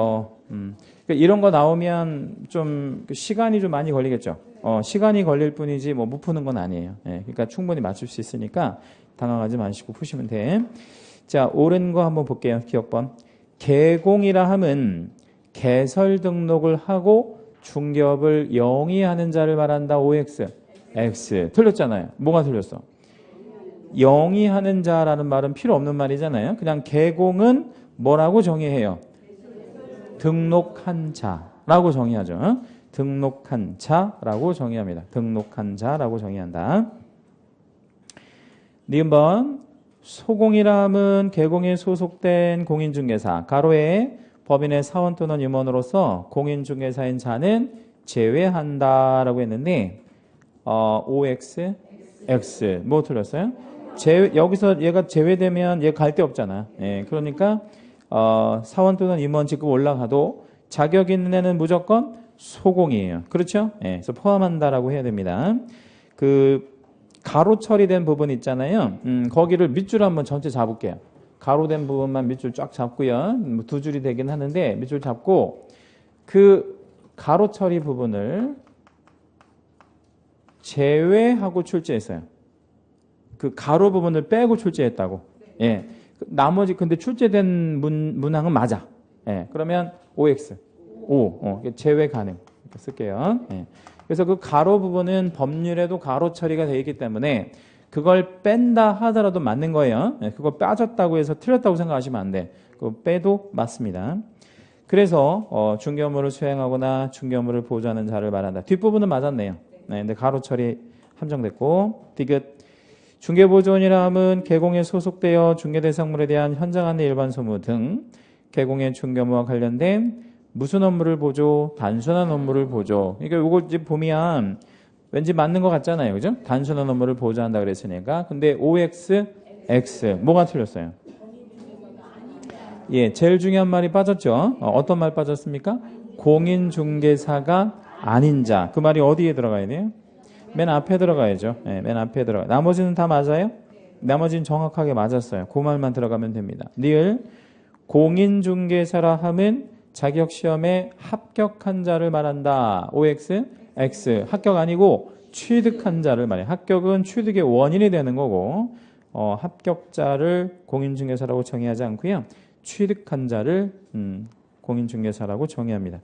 이런 거 나오면 좀 시간이 좀 많이 걸리겠죠. 시간이 걸릴 뿐이지 못 푸는 건 아니에요. 그러니까 충분히 맞출 수 있으니까 당황하지 마시고 푸시면 돼. 자, 옳은 거 한번 볼게요. 기억번. 개공이라 함은 개설 등록을 하고 중개업을 영위하는 자를 말한다. OX. X. 틀렸잖아요. 뭐가 틀렸어? 영위하는 자라는 말은 필요 없는 말이잖아요. 그냥 개공은 뭐라고 정의해요? 등록한 자라고 정의하죠. 등록한 자라고 정의합니다. 등록한 자라고 정의한다. 니은번 소공이람은 개공에 소속된 공인중개사 가로에 법인의 사원 또는 임원으로서 공인중개사인 자는 제외한다라고 했는데 OX, X 뭐 틀렸어요? 여기서 얘가 제외되면 얘 갈 데 없잖아. 예, 그러니까 사원 또는 임원 직급 올라가도 자격 있는 애는 무조건 소공이에요. 그렇죠? 예, 그래서 포함한다라고 해야 됩니다. 그 가로 처리된 부분 있잖아요. 거기를 밑줄 한번 전체 잡을게요. 가로된 부분만 밑줄 쫙 잡고요. 두 줄이 되긴 하는데 밑줄 잡고 그 가로 처리 부분을 제외하고 출제했어요. 그 가로 부분을 빼고 출제했다고. 예. 나머지 근데 출제된 문항은 맞아. 예. 그러면 OX. 제외 가능. 이렇게 쓸게요. 예. 그래서 그 가로 부분은 법률에도 가로 처리가 되어 있기 때문에 그걸 뺀다 하더라도 맞는 거예요. 예. 그거 빠졌다고 해서 틀렸다고 생각하시면 안 돼. 그거 빼도 맞습니다. 그래서 중개업무를 수행하거나 중개업무를 보조하는 자를 말한다. 뒷부분은 맞았네요. 네, 근데 가로 처리 함정됐고 디귿 중개보조원이라 함은 개공에 소속되어 중개대상물에 대한 현장 안내 일반 소무 등 개공의 중개업무와 관련된 무슨 업무를 보조? 단순한 업무를 보조. 그러니까 이거 이제 보면 왠지 맞는 것 같잖아요. 그죠? 단순한 업무를 보조한다 그랬으니까. 근데 OX, X 뭐가 틀렸어요? 예, 제일 중요한 말이 빠졌죠. 어떤 말 빠졌습니까? 공인중개사가 아닌 자. 그 말이 어디에 들어가야 돼요? 맨 앞에 들어가야죠. 네, 맨 앞에 들어가. 나머지는 다 맞아요? 나머지는 정확하게 맞았어요. 그 말만 들어가면 됩니다. 니을 공인중개사라 함은 자격시험에 합격한 자를 말한다. OX, X. 합격 아니고 취득한 자를 말해요. 합격은 취득의 원인이 되는 거고 합격자를 공인중개사라고 정의하지 않고요. 취득한 자를 공인중개사라고 정의합니다.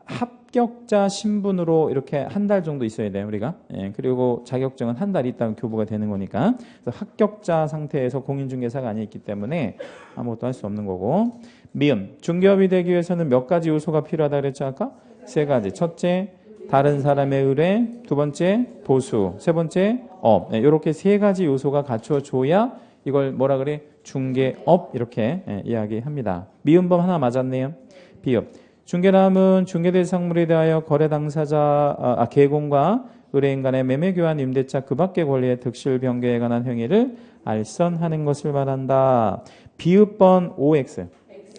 합격자 신분으로 이렇게 한 달 정도 있어야 돼요, 우리가. 예, 그리고 자격증은 한 달 있다가 교부가 되는 거니까. 그래서 합격자 상태에서 공인중개사가 아니기 때문에 아무것도 할 수 없는 거고. 미음, 중개업이 되기 위해서는 몇 가지 요소가 필요하다 그랬죠, 아까? 세 가지. 첫째, 다른 사람의 의뢰. 두 번째, 보수. 세 번째, 업. 네, 이렇게 세 가지 요소가 갖춰줘야 이걸 뭐라 그래? 중개업 이렇게 이야기합니다. 미음범 하나 맞았네요. 비읍. 중개남은 중개대상물에 대하여 거래 당사자 개공과 의뢰인 간의 매매 교환 임대차 그 밖의 권리의 득실 변경에 관한 행위를 알선하는 것을 말한다. 비읍번 OX.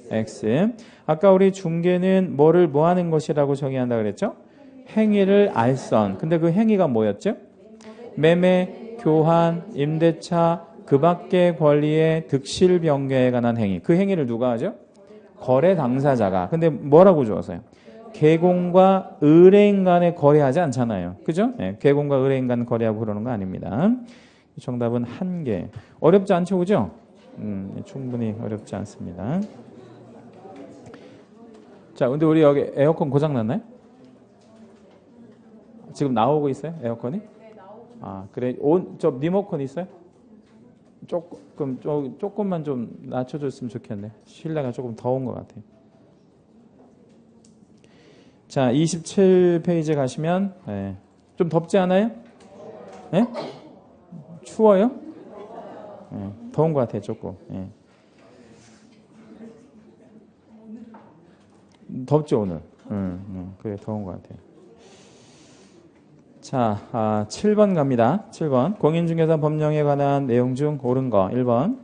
X. 아까 우리 중개는 뭐를 뭐 하는 것이라고 정의한다 그랬죠? 행위를 알선. 근데 그 행위가 뭐였죠? 매매, 교환, 임대차 그 밖의 권리의 득실 변경에 관한 행위. 그 행위를 누가 하죠? 거래 당사자가. 근데 뭐라고 적었어요? 개공과 의뢰인 간에 거래하지 않잖아요. 그죠? 네, 개공과 의뢰인 간 거래하고 그러는 거 아닙니다. 정답은 한 개. 어렵지 않죠, 그죠? 충분히 어렵지 않습니다. 자, 근데 우리 여기 에어컨 고장 났나요? 지금 나오고 있어요? 에어컨이? 네, 나오고. 아, 그래. 저 리모컨 있어요? 조금만 좀 낮춰줬으면 좋겠네. 실내가 조금 더운 것 같아요. 자, 27페이지 가시면 좀 덥지 않아요? 네? 추워요? 더운 것 같아요, 조금. 덥죠, 오늘? 그래, 더운 것 같아요. 자, 7번 갑니다. 7번. 공인중개사 법령에 관한 내용 중 옳은 거. 1번.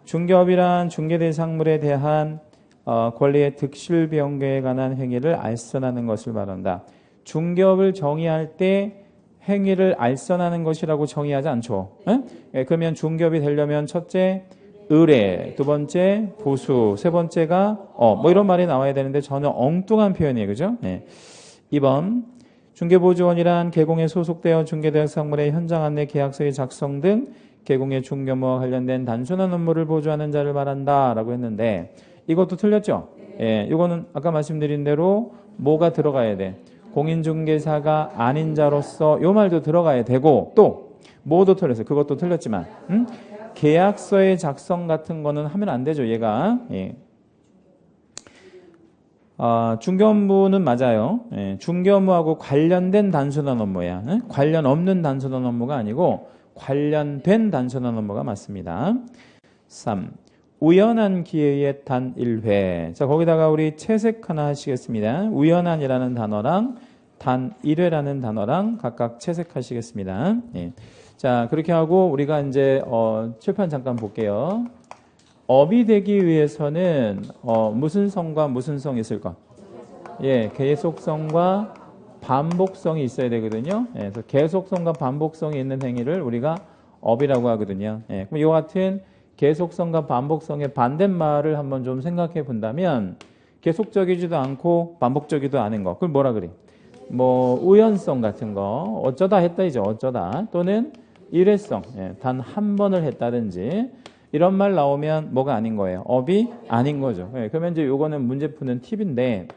중개업이란 중개대상물에 대한 권리의 득실 변경에 관한 행위를 알선하는 것을 말한다. 중개업을 정의할 때 행위를 알선하는 것이라고 정의하지 않죠. 그러면 중개업이 되려면 첫째, 의뢰, 두 번째, 보수, 세 번째가 뭐 이런 말이 나와야 되는데 전혀 엉뚱한 표현이에요. 그죠? 2번. 중개보조원이란 개공에 소속되어 중개대상물의 현장 안내 계약서의 작성 등 개공의 중개업무와 관련된 단순한 업무를 보조하는 자를 말한다 라고 했는데 이것도 틀렸죠? 이거는 아까 말씀드린 대로 뭐가 들어가야 돼? 공인중개사가 아닌 자로서 요 말도 들어가야 되고 또 뭐도 틀렸어요. 그것도 틀렸지만. 계약서의 작성 같은 거는 하면 안 되죠. 얘가. 예. 중개업무는 맞아요. 예. 중개업무하고 관련된 단순한 업무야. 예? 관련 없는 단순한 업무가 아니고 관련된 단순한 업무가 맞습니다. 3. 우연한 기회에 단 1회. 자, 거기다가 우리 채색 하나 하시겠습니다. 우연한이라는 단어랑 단 1회라는 단어랑 각각 채색하시겠습니다. 예. 자, 그렇게 하고 우리가 이제 칠판 잠깐 볼게요. 업이 되기 위해서는 무슨 성과 무슨 성이 있을 것? 예, 계속성과 반복성이 있어야 되거든요. 예, 그래서 계속성과 반복성이 있는 행위를 우리가 업이라고 하거든요. 예, 그럼 이와 같은 계속성과 반복성의 반대말을 한번 좀 생각해 본다면 계속적이지도 않고 반복적이지도 않은 거. 그걸 뭐라 그래? 뭐 우연성 같은 거 어쩌다 했다 이죠. 어쩌다 또는 일회성 예, 단 한 번을 했다든지 이런 말 나오면 뭐가 아닌 거예요? 업이 아닌 거죠. 예, 그러면 이제 요거는 문제 푸는 팁인데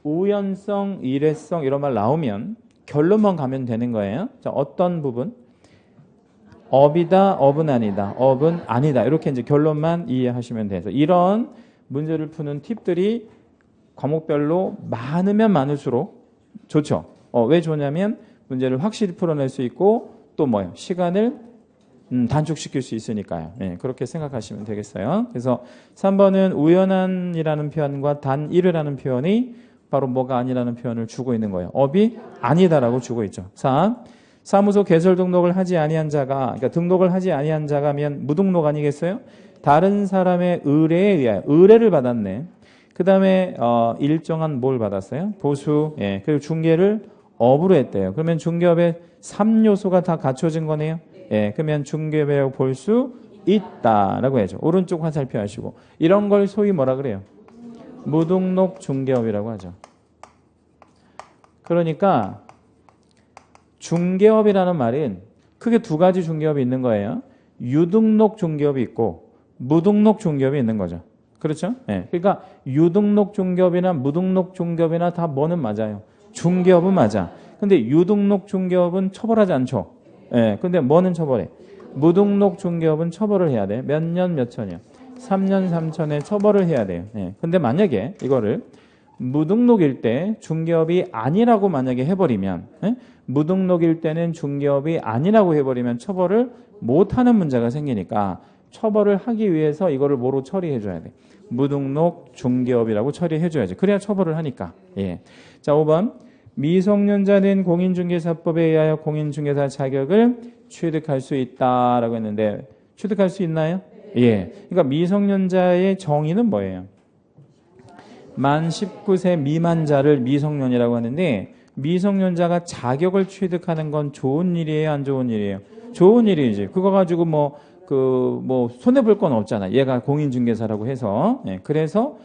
우연성, 일회성 이런 말 나오면 결론만 가면 되는 거예요. 자, 어떤 부분? 업이다, 업은 아니다, 업은 아니다. 이렇게 이제 결론만 이해하시면 돼서 이런 문제를 푸는 팁들이 과목별로 많으면 많을수록 좋죠. 왜 좋냐면 문제를 확실히 풀어낼 수 있고 또 뭐예요? 시간을 단축시킬 수 있으니까요. 네, 그렇게 생각하시면 되겠어요. 그래서 3번은 우연한이라는 표현과 단 1회라는 표현이 바로 뭐가 아니라는 표현을 주고 있는 거예요. 업이 아니다라고 주고 있죠. 4. 사무소 개설 등록을 하지 아니한 자가 그러니까 등록을 하지 아니한 자가면 무등록 아니겠어요? 다른 사람의 의뢰에 의하여 의뢰를 받았네. 그 다음에 일정한 뭘 받았어요? 보수. 예, 그리고 중개를 업으로 했대요. 그러면 중개업의 3요소가 다 갖춰진 거네요. 예, 그러면 중개업이라고 볼 수 있다라고 해야죠. 오른쪽 화살표 하시고 이런 걸 소위 뭐라 그래요? 무등록 중개업이라고 하죠. 그러니까 중개업이라는 말은 크게 두 가지 중개업이 있는 거예요. 유등록 중개업이 있고 무등록 중개업이 있는 거죠. 그렇죠? 예. 그러니까 유등록 중개업이나 무등록 중개업이나 다 뭐는 맞아요. 중개업은 맞아. 근데 유등록 중개업은 처벌하지 않죠. 예. 근데 뭐는 처벌해? 무등록 중개업은 처벌을 해야 돼. 몇 년 몇 천이요? 3년 3천에 처벌을 해야 돼요. 예. 근데 만약에 이거를 무등록일 때 중개업이 아니라고 만약에 해버리면 예? 무등록일 때는 중개업이 아니라고 해버리면 처벌을 못하는 문제가 생기니까 처벌을 하기 위해서 이거를 뭐로 처리해줘야 돼? 무등록 중개업이라고 처리해줘야지. 그래야 처벌을 하니까. 예. 자, 5번. 미성년자는 공인중개사법에 의하여 공인중개사 자격을 취득할 수 있다라고 했는데 취득할 수 있나요? 예. 그러니까 미성년자의 정의는 뭐예요? 만 19세 미만자를 미성년이라고 하는데 미성년자가 자격을 취득하는 건 좋은 일이에요? 안 좋은 일이에요? 좋은 일이지. 그거 가지고 손해볼 건 없잖아. 얘가 공인중개사라고 해서. 예, 그래서,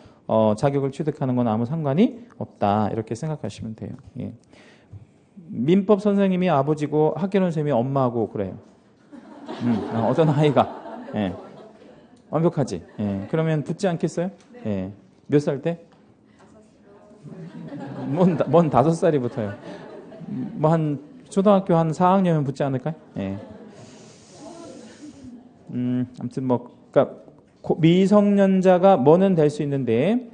자격을 취득하는 건 아무 상관이 없다. 이렇게 생각하시면 돼요. 예. 민법 선생님이 아버지고 학교는 선생님이 엄마고 그래요. 어떤 아이가. 예. 완벽하지. 예. 그러면 붙지 않겠어요? 예. 몇 살 때? 뭔 5살이 붙어요. 초등학교 한 4학년이면 붙지 않을까요? 예. 아무튼 그러니까 미성년자가 뭐는 될 수 있는데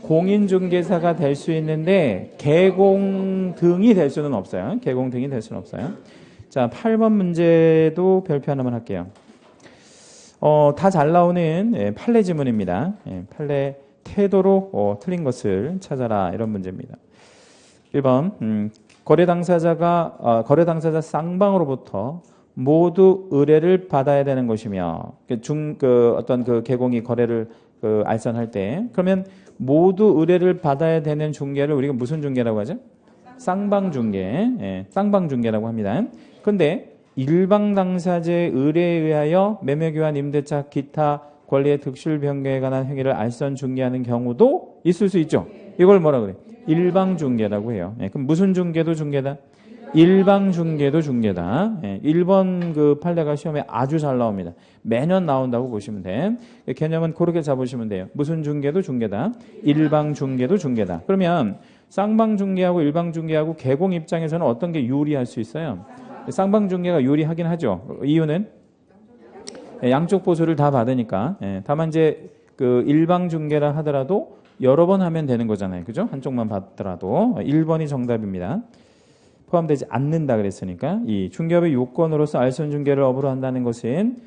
공인중개사가 될 수 있는데 계공등이 될 수는 없어요. 계공등이 될 수는 없어요. 자, 8번 문제도 별표 하나만 할게요. 다 잘 나오는 판례 지문입니다. 판례 태도로 틀린 것을 찾아라 이런 문제입니다. 1번 거래 당사자 쌍방으로부터 모두 의뢰를 받아야 되는 것이며 어떤 계공이 거래를 알선할 때 그러면 모두 의뢰를 받아야 되는 중개를 우리가 무슨 중개라고 하죠? 쌍방중개. 예, 쌍방중개라고 합니다. 그런데 일방 당사자의 의뢰에 의하여 매매교환 임대차 기타 권리의 득실 변경에 관한 행위를 알선 중개하는 경우도 있을 수 있죠. 이걸 뭐라 그래? 일방 중개라고 해요. 예, 그럼 무슨 중개도 중개다? 일방 중개도 중개다. 예, 1번 판례가 시험에 아주 잘 나옵니다. 매년 나온다고 보시면 돼. 개념은 그렇게 잡으시면 돼요. 무슨 중개도 중개다. 일방 중개도 중개다. 그러면 쌍방 중개하고 일방 중개하고 계공 입장에서는 어떤 게 유리할 수 있어요? 쌍방중개가 유리하긴 하죠. 이유는 양쪽 보수를 다 받으니까. 다만 이제 그 일방중개라 하더라도 여러 번 하면 되는 거잖아요. 그죠? 한쪽만 받더라도 1번이 정답입니다. 포함되지 않는다 그랬으니까 이 중개업의 요건으로서 알선중개를 업으로 한다는 것은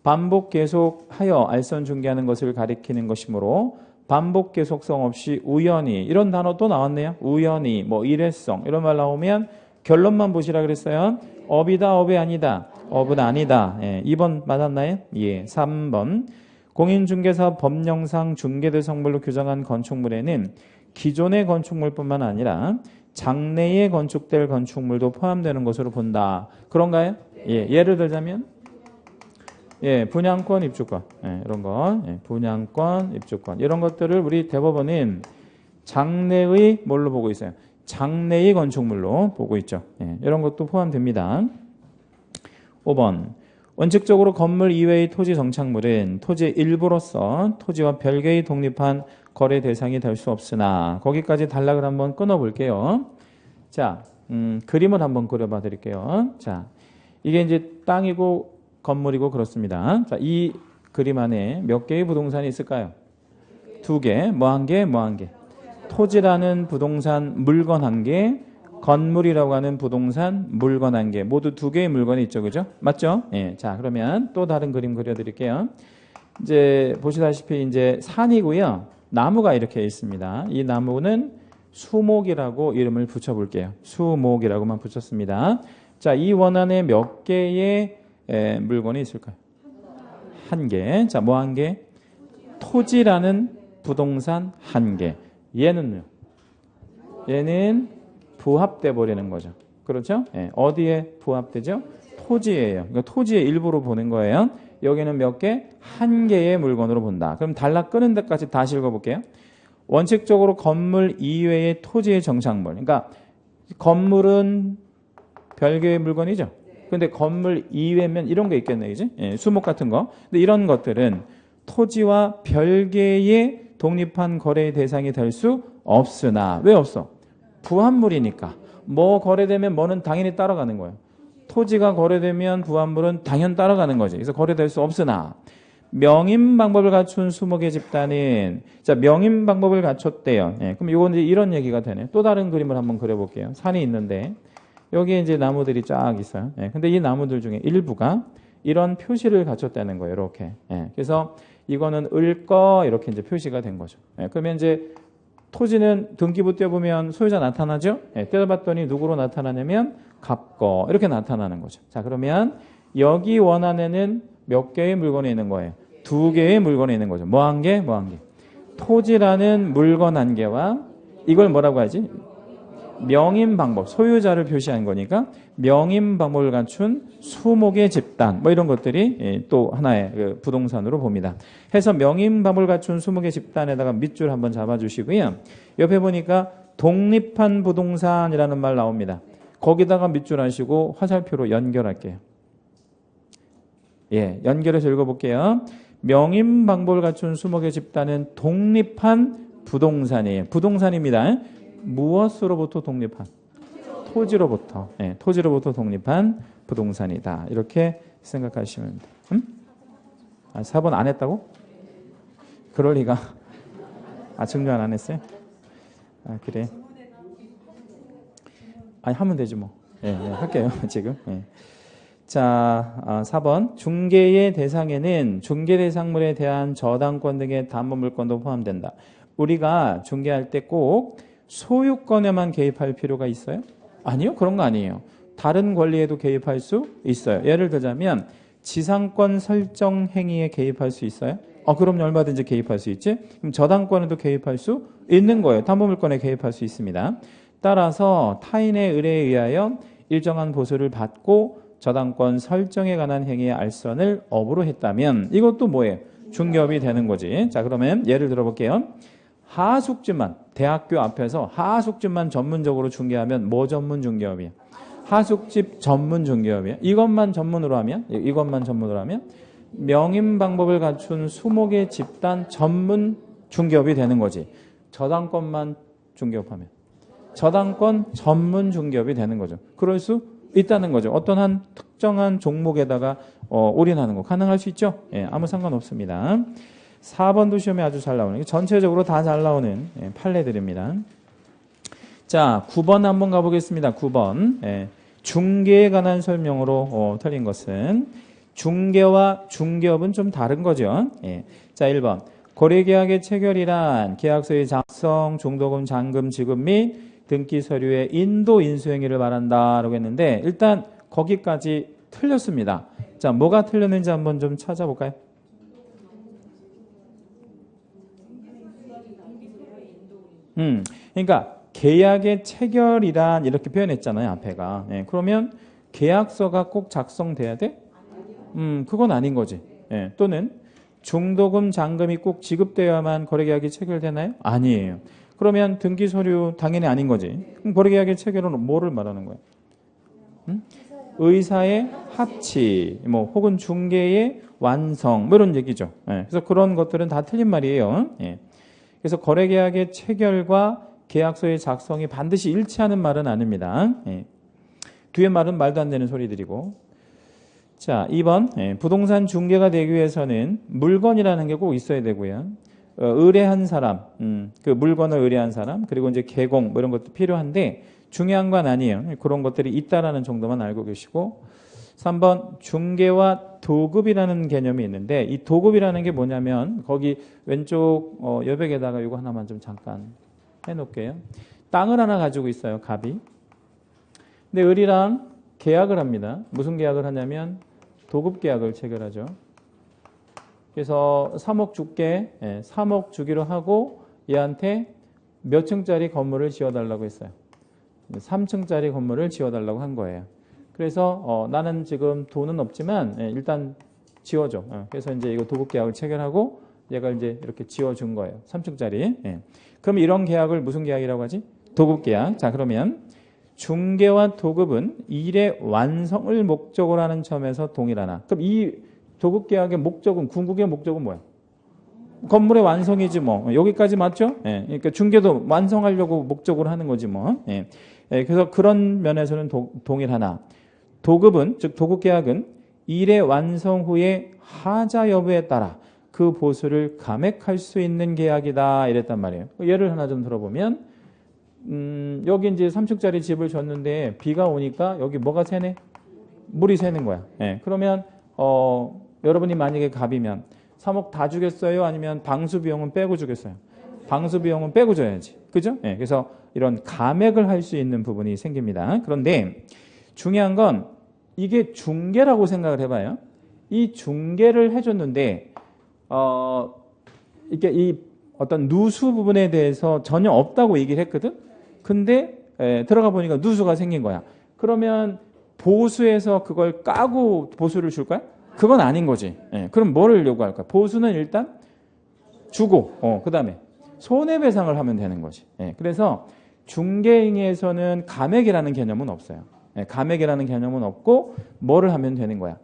반복 계속하여 알선중개하는 것을 가리키는 것이므로 반복 계속성 없이 우연히 이런 단어 또 나왔네요. 우연히 뭐 일회성 이런 말 나오면 결론만 보시라 그랬어요. 업이다 업이 아니다. 업은 아니다. 2번 맞았나요? 예. 3번 공인중개사 법령상 중개대상물로 규정한 건축물에는 기존의 건축물뿐만 아니라 장래에 건축될 건축물도 포함되는 것으로 본다. 그런가요? 예. 예를 들자면 분양권, 입주권 이런 거 분양권, 입주권 이런 것들을 우리 대법원은 장래의 뭘로 보고 있어요? 장래의 건축물로 보고 있죠. 이런 것도 포함됩니다. 5번 원칙적으로 건물 이외의 토지 정착물은 토지의 일부로서 토지와 별개의 독립한 거래 대상이 될 수 없으나 거기까지 단락을 한번 끊어볼게요. 자, 그림을 한번 그려봐 드릴게요. 자, 이게 이제 땅이고 건물이고 그렇습니다. 자, 이 그림 안에 몇 개의 부동산이 있을까요? 2개. 뭐 한 개? 뭐 한 개? 토지라는 부동산 물건 1개, 건물이라고 하는 부동산 물건 1개. 모두 2개의 물건이 있죠. 그죠? 맞죠? 예. 자, 그러면 또 다른 그림 그려드릴게요. 이제 보시다시피 이제 산이고요. 나무가 이렇게 있습니다. 이 나무는 수목이라고 이름을 붙여볼게요. 수목이라고만 붙였습니다. 자, 이 원안에 몇 개의 물건이 있을까요? 1개. 자, 뭐 1개? 토지라는 부동산 1개. 얘는요? 얘는 부합돼 버리는 거죠. 그렇죠? 어디에 부합되죠? 토지예요. 그러니까 토지의 일부로 보는 거예요. 여기는 몇 개? 1개의 물건으로 본다. 그럼 단락 끄는 데까지 다시 읽어볼게요. 원칙적으로 건물 이외의 토지의 정착물. 그러니까 건물은 별개의 물건이죠. 근데 건물 이외면 이런 게 있겠네, 그지? 수목 같은 거. 근데 이런 것들은 토지와 별개의 독립한 거래의 대상이 될 수 없으나 왜 없어? 부합물이니까. 뭐 거래되면 뭐는 당연히 따라가는 거예요. 토지가 거래되면 부합물은 당연 따라가는 거지. 그래서 거래될 수 없으나 명인 방법을 갖춘 수목의 집단은 자 명인 방법을 갖췄대요. 그럼 이건 이제 이런 얘기가 되네. 또 다른 그림을 한번 그려볼게요. 산이 있는데 여기에 이제 나무들이 쫙 있어요. 근데 이 나무들 중에 일부가 이런 표시를 갖췄다는 거예요. 이렇게. 그래서 이거는 을거 이렇게 이제 표시가 된 거죠. 그러면 이제 토지는 등기부 떼보면 소유자 나타나죠? 떼어봤더니 누구로 나타나냐면 갑거 이렇게 나타나는 거죠. 자, 그러면 여기 원안에는 몇 개의 물건이 있는 거예요? 2개의 물건이 있는 거죠. 뭐 한 개? 뭐 한 개? 토지라는 물건 1개와 이걸 뭐라고 하지? 명인 방법, 소유자를 표시한 거니까 명인 방법을 갖춘 수목의 집단 뭐 이런 것들이 또 하나의 부동산으로 봅니다. 해서 명인 방법을 갖춘 수목의 집단에다가 밑줄 한번 잡아주시고요. 옆에 보니까 독립한 부동산이라는 말 나옵니다. 거기다가 밑줄 하시고 화살표로 연결할게요. 연결해서 읽어볼게요. 명인 방법을 갖춘 수목의 집단은 독립한 부동산이에요. 부동산입니다. 무엇으로부터 독립한? 토지로부터. 토지로부터 독립한 부동산이다. 이렇게 생각하시면 됩니다. 4번 안 했다고? 그럴 리가. 증명 안 했어요? 그래. 하면 되지 뭐. 할게요. 지금. 자, 4번. 중개의 대상에는 중개 대상물에 대한 저당권 등의 담보물권도 포함된다. 우리가 중개할 때 꼭 소유권에만 개입할 필요가 있어요? 아니요. 그런 거 아니에요. 다른 권리에도 개입할 수 있어요. 예를 들자면 지상권 설정 행위에 개입할 수 있어요? 그럼요. 얼마든지 개입할 수 있지. 그럼 저당권에도 개입할 수 있는 거예요. 담보물권에 개입할 수 있습니다. 따라서 타인의 의뢰에 의하여 일정한 보수를 받고 저당권 설정에 관한 행위의 알선을 업으로 했다면 이것도 뭐예요? 중개업이 되는 거지. 자, 그러면 예를 들어볼게요. 하숙집만 대학교 앞에서 하숙집만 전문적으로 중개하면 뭐 전문 중개업이야? 하숙집 전문 중개업이야. 이것만 전문으로 하면 명인 방법을 갖춘 수목의 집단 전문 중개업이 되는 거지. 저당권만 중개업하면 저당권 전문 중개업이 되는 거죠. 그럴 수 있다는 거죠. 어떤 한 특정한 종목에다가 올인하는 거 가능할 수 있죠? 예, 아무 상관없습니다. 4번도 시험에 아주 잘 나오는, 전체적으로 다 잘 나오는 판례들입니다. 자, 9번 한번 가보겠습니다. 9번. 예, 중개에 관한 설명으로 틀린 것은 중개와 중개업은 좀 다른 거죠. 예. 자, 1번. 거래계약의 체결이란 계약서의 작성, 중도금, 잔금 지급 및 등기 서류의 인도 인수행위를 말한다라고 했는데 일단 거기까지 틀렸습니다. 자, 뭐가 틀렸는지 한번 좀 찾아볼까요? 그러니까 계약의 체결이란 이렇게 표현했잖아요, 앞에가. 예, 그러면 계약서가 꼭 작성돼야 돼? 그건 아닌 거지. 예, 또는 중도금, 잔금이 꼭 지급되어야만 거래계약이 체결되나요? 아니에요. 그러면 등기 서류 당연히 아닌 거지. 그럼 거래계약의 체결은 뭐를 말하는 거야? 의사의 합치, 뭐 혹은 중개의 완성, 뭐 이런 얘기죠. 예, 그래서 그런 것들은 다 틀린 말이에요. 예. 그래서 거래계약의 체결과 계약서의 작성이 반드시 일치하는 말은 아닙니다. 예. 뒤에 말은 말도 안 되는 소리들이고. 자, 2번. 부동산 중개가 되기 위해서는 물건이라는 게 꼭 있어야 되고요. 의뢰한 사람, 그 물건을 의뢰한 사람, 그리고 이제 개공, 뭐 이런 것도 필요한데 중요한 건 아니에요. 그런 것들이 있다라는 정도만 알고 계시고. 3번. 중개와 도급이라는 개념이 있는데 이 도급이라는 게 뭐냐면 거기 왼쪽 여백에다가 이거 하나만 좀 잠깐 해놓을게요. 땅을 하나 가지고 있어요, 갑이. 근데 을이랑 계약을 합니다. 무슨 계약을 하냐면 도급 계약을 체결하죠. 그래서 3억 줄게, 3억 주기로 하고 얘한테 몇 층짜리 건물을 지어달라고 했어요. 3층짜리 건물을 지어달라고 한 거예요. 그래서 나는 지금 돈은 없지만 일단 지어줘. 그래서 이제 이거 도급 계약을 체결하고 얘가 이제 이렇게 지어준 거예요. 3층짜리. 그럼 이런 계약을 무슨 계약이라고 하지? 도급 계약. 자, 그러면 중개와 도급은 일의 완성을 목적으로 하는 점에서 동일하나. 그럼 이 도급 계약의 목적은, 궁극의 목적은 뭐야? 건물의 완성이지 뭐. 여기까지 맞죠? 그러니까 중개도 완성하려고 목적으로 하는 거지 뭐. 그래서 그런 면에서는 동일하나. 도급은, 즉 도급 계약은 일의 완성 후에 하자 여부에 따라 그 보수를 감액할 수 있는 계약이다 이랬단 말이에요. 예를 하나 좀 들어보면 여기 이제 3층짜리 집을 줬는데 비가 오니까 여기 뭐가 새네? 물이 새는 거야. 그러면 여러분이 만약에 갑이면 3억 다 주겠어요? 아니면 방수 비용은 빼고 주겠어요? 방수 비용은 빼고 줘야지. 그죠? 그래서 이런 감액을 할 수 있는 부분이 생깁니다. 그런데 중요한 건 이게 중개라고 생각을 해봐요. 이 중개를 해줬는데 이게 이 어떤 누수 부분에 대해서 전혀 없다고 얘기를 했거든. 근데 들어가 보니까 누수가 생긴 거야. 그러면 보수에서 그걸 까고 보수를 줄 거야? 그건 아닌 거지. 그럼 뭐를 요구할 거야? 보수는 일단 주고 그 다음에 손해배상을 하면 되는 거지. 그래서 중개행위에서는 감액이라는 개념은 없어요. 감액이라는 개념은 없고 뭐를 하면 되는 거야?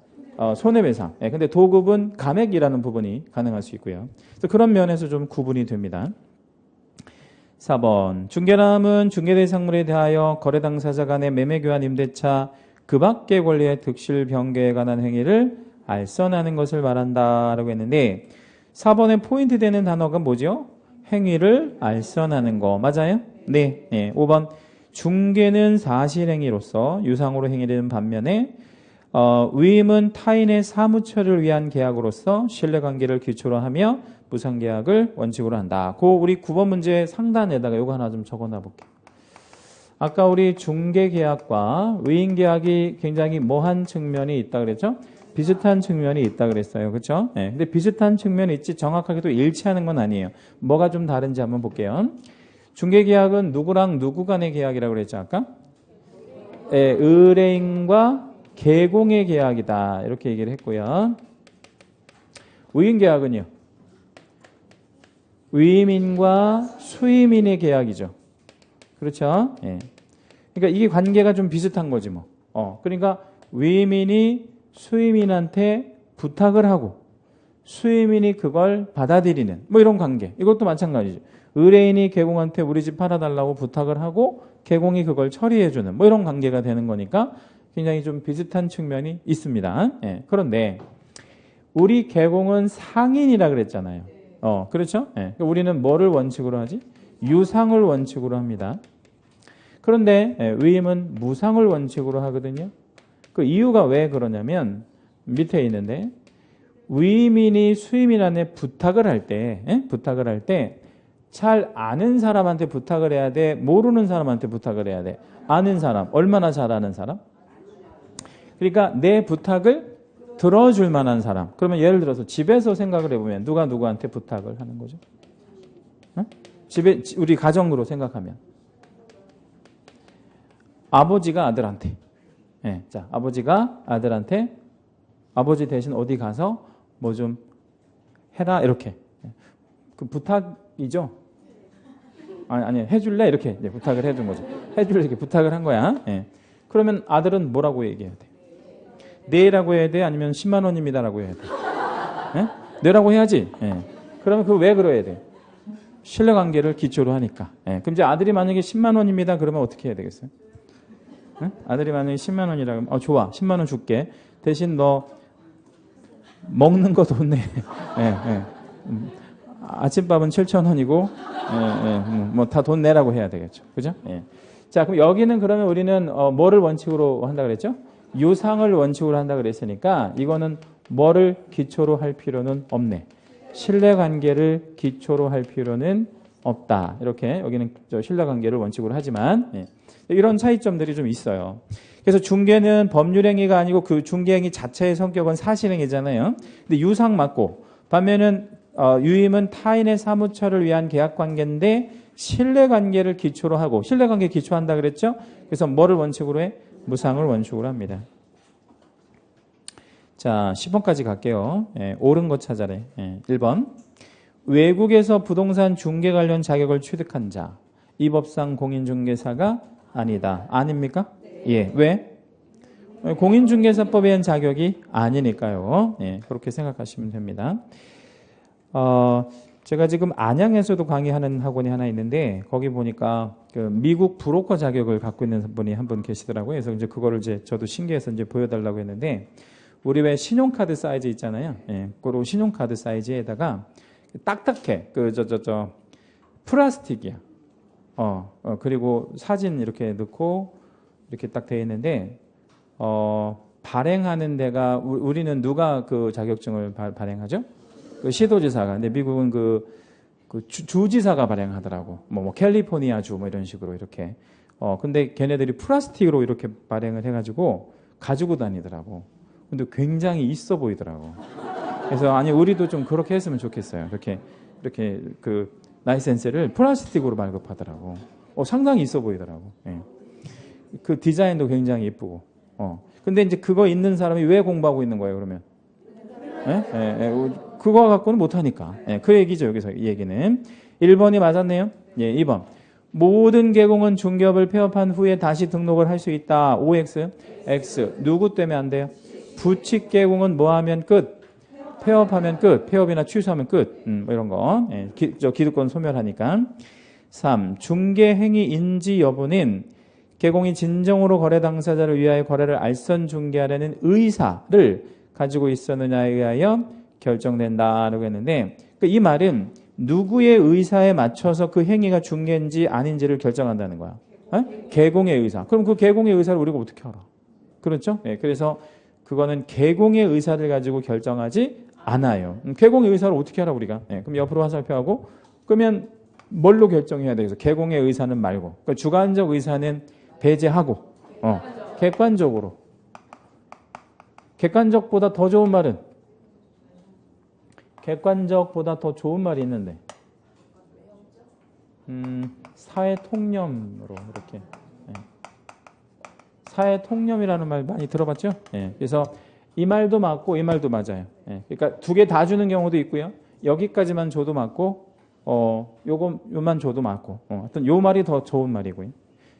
손해배상. 근데 도급은 감액이라는 부분이 가능할 수 있고요. 그래서 그런 면에서 좀 구분이 됩니다. 4번. 중개람은 중개대상물에 대하여 거래 당사자 간의 매매 교환 임대차 그 밖의 권리의 득실 변개에 관한 행위를 알선하는 것을 말한다라고 했는데 4번에 포인트 되는 단어가 뭐죠? 행위를 알선하는 거. 맞아요? 네. 5번. 중개는 사실행위로서 유상으로 행위되는 반면에 위임은 타인의 사무처를 위한 계약으로서 신뢰관계를 기초로 하며 무상계약을 원칙으로 한다. 그 우리 9번 문제 상단에다가 이거 하나 좀 적어놔 볼게요. 아까 우리 중개계약과 위임계약이 굉장히 뭐한 측면이 있다 그랬죠? 비슷한 측면이 있다 그랬어요. 그렇죠? 근데 비슷한 측면이 있지 정확하게 또 일치하는 건 아니에요. 뭐가 좀 다른지 한번 볼게요. 중개계약은 누구랑 누구 간의 계약이라고 그랬죠 아까? 의뢰인과 개공의 계약이다 이렇게 얘기를 했고요. 위임계약은요? 위임인과 수임인의 계약이죠. 그렇죠? 그러니까 이게 관계가 좀 비슷한 거지 뭐. 그러니까 위임인이 수임인한테 부탁을 하고 수임인이 그걸 받아들이는 뭐 이런 관계. 이것도 마찬가지죠. 의뢰인이 개공한테 우리 집 팔아달라고 부탁을 하고 개공이 그걸 처리해주는 뭐 이런 관계가 되는 거니까 굉장히 좀 비슷한 측면이 있습니다. 예. 그런데 우리 계공은 상인이라 그랬잖아요. 그렇죠? 예. 우리는 뭐를 원칙으로 하지? 유상을 원칙으로 합니다. 그런데 위임은 무상을 원칙으로 하거든요. 그 이유가 왜 그러냐면 밑에 있는데 위임인이 수임인한테 부탁을 할 때 잘 아는 사람한테 부탁을 해야 돼? 모르는 사람한테 부탁을 해야 돼? 아는 사람. 얼마나 잘 아는 사람? 그러니까 내 부탁을 들어줄 만한 사람. 그러면 예를 들어서 집에서 생각을 해보면 누가 누구한테 부탁을 하는 거죠? 집에 우리 가정으로 생각하면 아버지가 아들한테 자 아버지가 아들한테 아버지 대신 어디 가서 뭐 좀 해라 이렇게 그 부탁이죠? 아니 해줄래? 이렇게 부탁을 해준 거죠. 해줄래? 이렇게 부탁을 한 거야. 그러면 아들은 뭐라고 얘기해야 돼? 네라고 해야 돼? 아니면 10만 원입니다라고 해야 돼? 네라고 해야지. 그러면 그 왜 그래야 돼? 신뢰관계를 기초로 하니까. 그럼 이제 아들이 만약에 10만 원입니다. 그러면 어떻게 해야 되겠어요? 아들이 만약에 10만 원이라 그러면 좋아. 10만 원 줄게. 대신 너 먹는 거 돈 내. 아침밥은 7,000원이고 뭐 다 돈 내라고 해야 되겠죠. 그죠? 자, 그럼 여기는 그러면 우리는 뭐를 원칙으로 한다 그랬죠? 유상을 원칙으로 한다 그랬으니까 이거는 뭐를 기초로 할 필요는 없네. 신뢰관계를 기초로 할 필요는 없다. 이렇게 여기는 신뢰관계를 원칙으로 하지만 이런 차이점들이 좀 있어요. 그래서 중개는 법률행위가 아니고 그 중개행위 자체의 성격은 사실행위잖아요. 근데 유상 맞고 반면은 유임은 타인의 사무처를 위한 계약관계인데 신뢰관계를 기초로 하고 신뢰관계 기초한다 그랬죠? 그래서 뭐를 원칙으로 해? 무상을 원칙으로 합니다. 자, 10번까지 갈게요. 옳은 거 찾아래. 1번. 외국에서 부동산 중개 관련 자격을 취득한 자. 이 법상 공인중개사가 아니다. 아닙니까? 예. 왜? 공인중개사법에 의한 자격이 아니니까요. 그렇게 생각하시면 됩니다. 제가 지금 안양에서도 강의하는 학원이 하나 있는데 거기 보니까 그 미국 브로커 자격을 갖고 있는 분이 한 분 계시더라고요. 그래서 이제 그거를 이제 저도 신기해서 이제 보여달라고 했는데 우리 왜 신용카드 사이즈 있잖아요. 그리고 신용카드 사이즈에다가 딱딱해. 플라스틱이야. 그리고 사진 이렇게 넣고 이렇게 딱 돼 있는데 발행하는 데가 우리는 누가 그 자격증을 발행하죠? 그 시도지사가. 근데 미국은 그 주지사가 발행하더라고. 뭐 캘리포니아주 뭐 이런 식으로 이렇게. 근데 걔네들이 플라스틱으로 이렇게 발행을 해가지고 가지고 다니더라고. 근데 굉장히 있어 보이더라고. 그래서 아니 우리도 좀 그렇게 했으면 좋겠어요. 이렇게 그 라이센스를 플라스틱으로 발급하더라고. 상당히 있어 보이더라고. 그 디자인도 굉장히 예쁘고. 근데 이제 그거 있는 사람이 왜 공부하고 있는 거예요, 그러면? 그거 갖고는 못하니까. 그 얘기죠, 여기서 이 얘기는. 1번이 맞았네요. 2번. 모든 계공은 중개업을 폐업한 후에 다시 등록을 할 수 있다. OX, X. 누구 때문에 안 돼요? 부칙 계공은 뭐 하면 끝? 폐업하면 끝. 폐업이나 취소하면 끝. 뭐 이런 거. 기득권 소멸하니까. 3. 중개 행위 인지 여부는 계공이 진정으로 거래 당사자를 위하여 거래를 알선 중개하려는 의사를 가지고 있었느냐에 의하여 결정된다라고 했는데 이 말은 누구의 의사에 맞춰서 그 행위가 중개인지 아닌지를 결정한다는 거야. 계공의 의사. 그럼 그 계공의 의사를 우리가 어떻게 알아? 그렇죠? 그래서 그거는 계공의 의사를 가지고 결정하지 않아요. 계공의 의사를 어떻게 알아 우리가? 그럼 옆으로 화살표하고 그러면 뭘로 결정해야 되겠어? 계공의 의사는 말고. 그러니까 주관적 의사는 배제하고 객관적으로. 객관적보다 더 좋은 말은? 객관적보다 더 좋은 말이 있는데 사회통념으로 이렇게 사회통념이라는 말 많이 들어봤죠? 그래서 이 말도 맞고 이 말도 맞아요. 그러니까 두 개 다 주는 경우도 있고요. 여기까지만 줘도 맞고 요만 줘도 맞고 하여튼 요 말이 더 좋은 말이고요.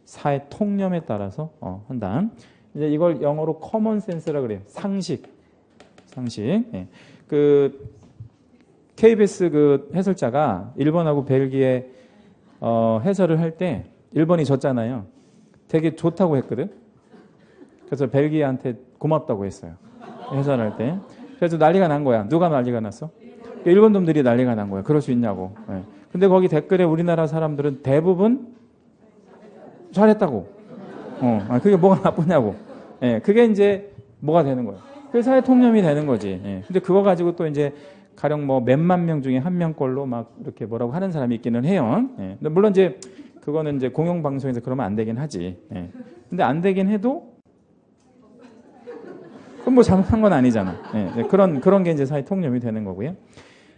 사회통념에 따라서 한다. 이제 이걸 영어로 common sense라 그래요. 상식. 그 KBS 그 해설자가 일본하고 벨기에 해설을 할 때 일본이 졌잖아요. 되게 좋다고 했거든. 그래서 벨기에한테 고맙다고 했어요. 해산할 때. 그래서 난리가 난 거야. 누가 난리가 났어? 일본 놈들이 난리가 난 거야. 그럴 수 있냐고. 예. 근데 거기 댓글에 우리나라 사람들은 대부분 잘했다고. 그게 뭐가 나쁘냐고. 예. 그게 이제 뭐가 되는 거야. 그게 사회 통념이 되는 거지. 예. 근데 그거 가지고 또 이제 가령 뭐 몇만 명 중에 한 명꼴로 막 이렇게 뭐라고 하는 사람이 있기는 해요. 예. 근데 물론 이제 그거는 이제 공영방송에서 그러면 안 되긴 하지. 예. 근데 안 되긴 해도 그건 뭐 잘못한 건 아니잖아. 예. 그런 게 이제 사회 통념이 되는 거고요.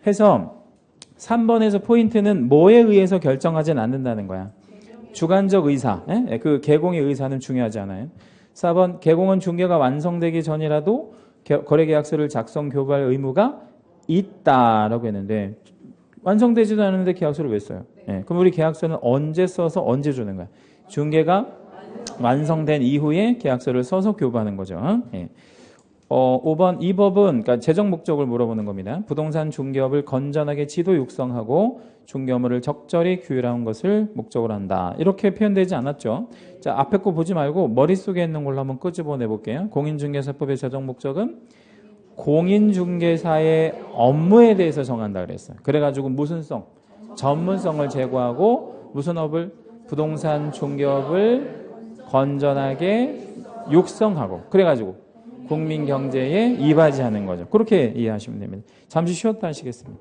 해서 3번에서 포인트는 뭐에 의해서 결정하진 않는다는 거야. 주관적 의사. 예? 그 개공의 의사는 중요하지 않아요. 4번 개공은 중개가 완성되기 전이라도 거래계약서를 작성 교부할 의무가 있다라고 했는데 완성되지도 않았는데 계약서를 왜 써요? 예. 그럼 우리 계약서는 언제 써서 언제 주는 거야? 중개가 완성된 이후에 계약서를 써서 교부하는 거죠. 예. 5번 이 법은 그러니까 재정 목적을 물어보는 겁니다. 부동산 중개업을 건전하게 지도 육성하고 중개업무를 적절히 규율하는 것을 목적으로 한다. 이렇게 표현되지 않았죠. 자, 앞에 거 보지 말고 머릿속에 있는 걸로 한번 끄집어내 볼게요. 공인중개사법의 재정 목적은 공인중개사의 업무에 대해서 정한다 그랬어요. 그래가지고 무슨 성? 전문성을 제고하고 무슨 업을? 부동산 중개업을 건전하게 육성하고 그래가지고 국민 경제에 이바지하는 거죠. 그렇게 이해하시면 됩니다. 잠시 쉬었다 하시겠습니다.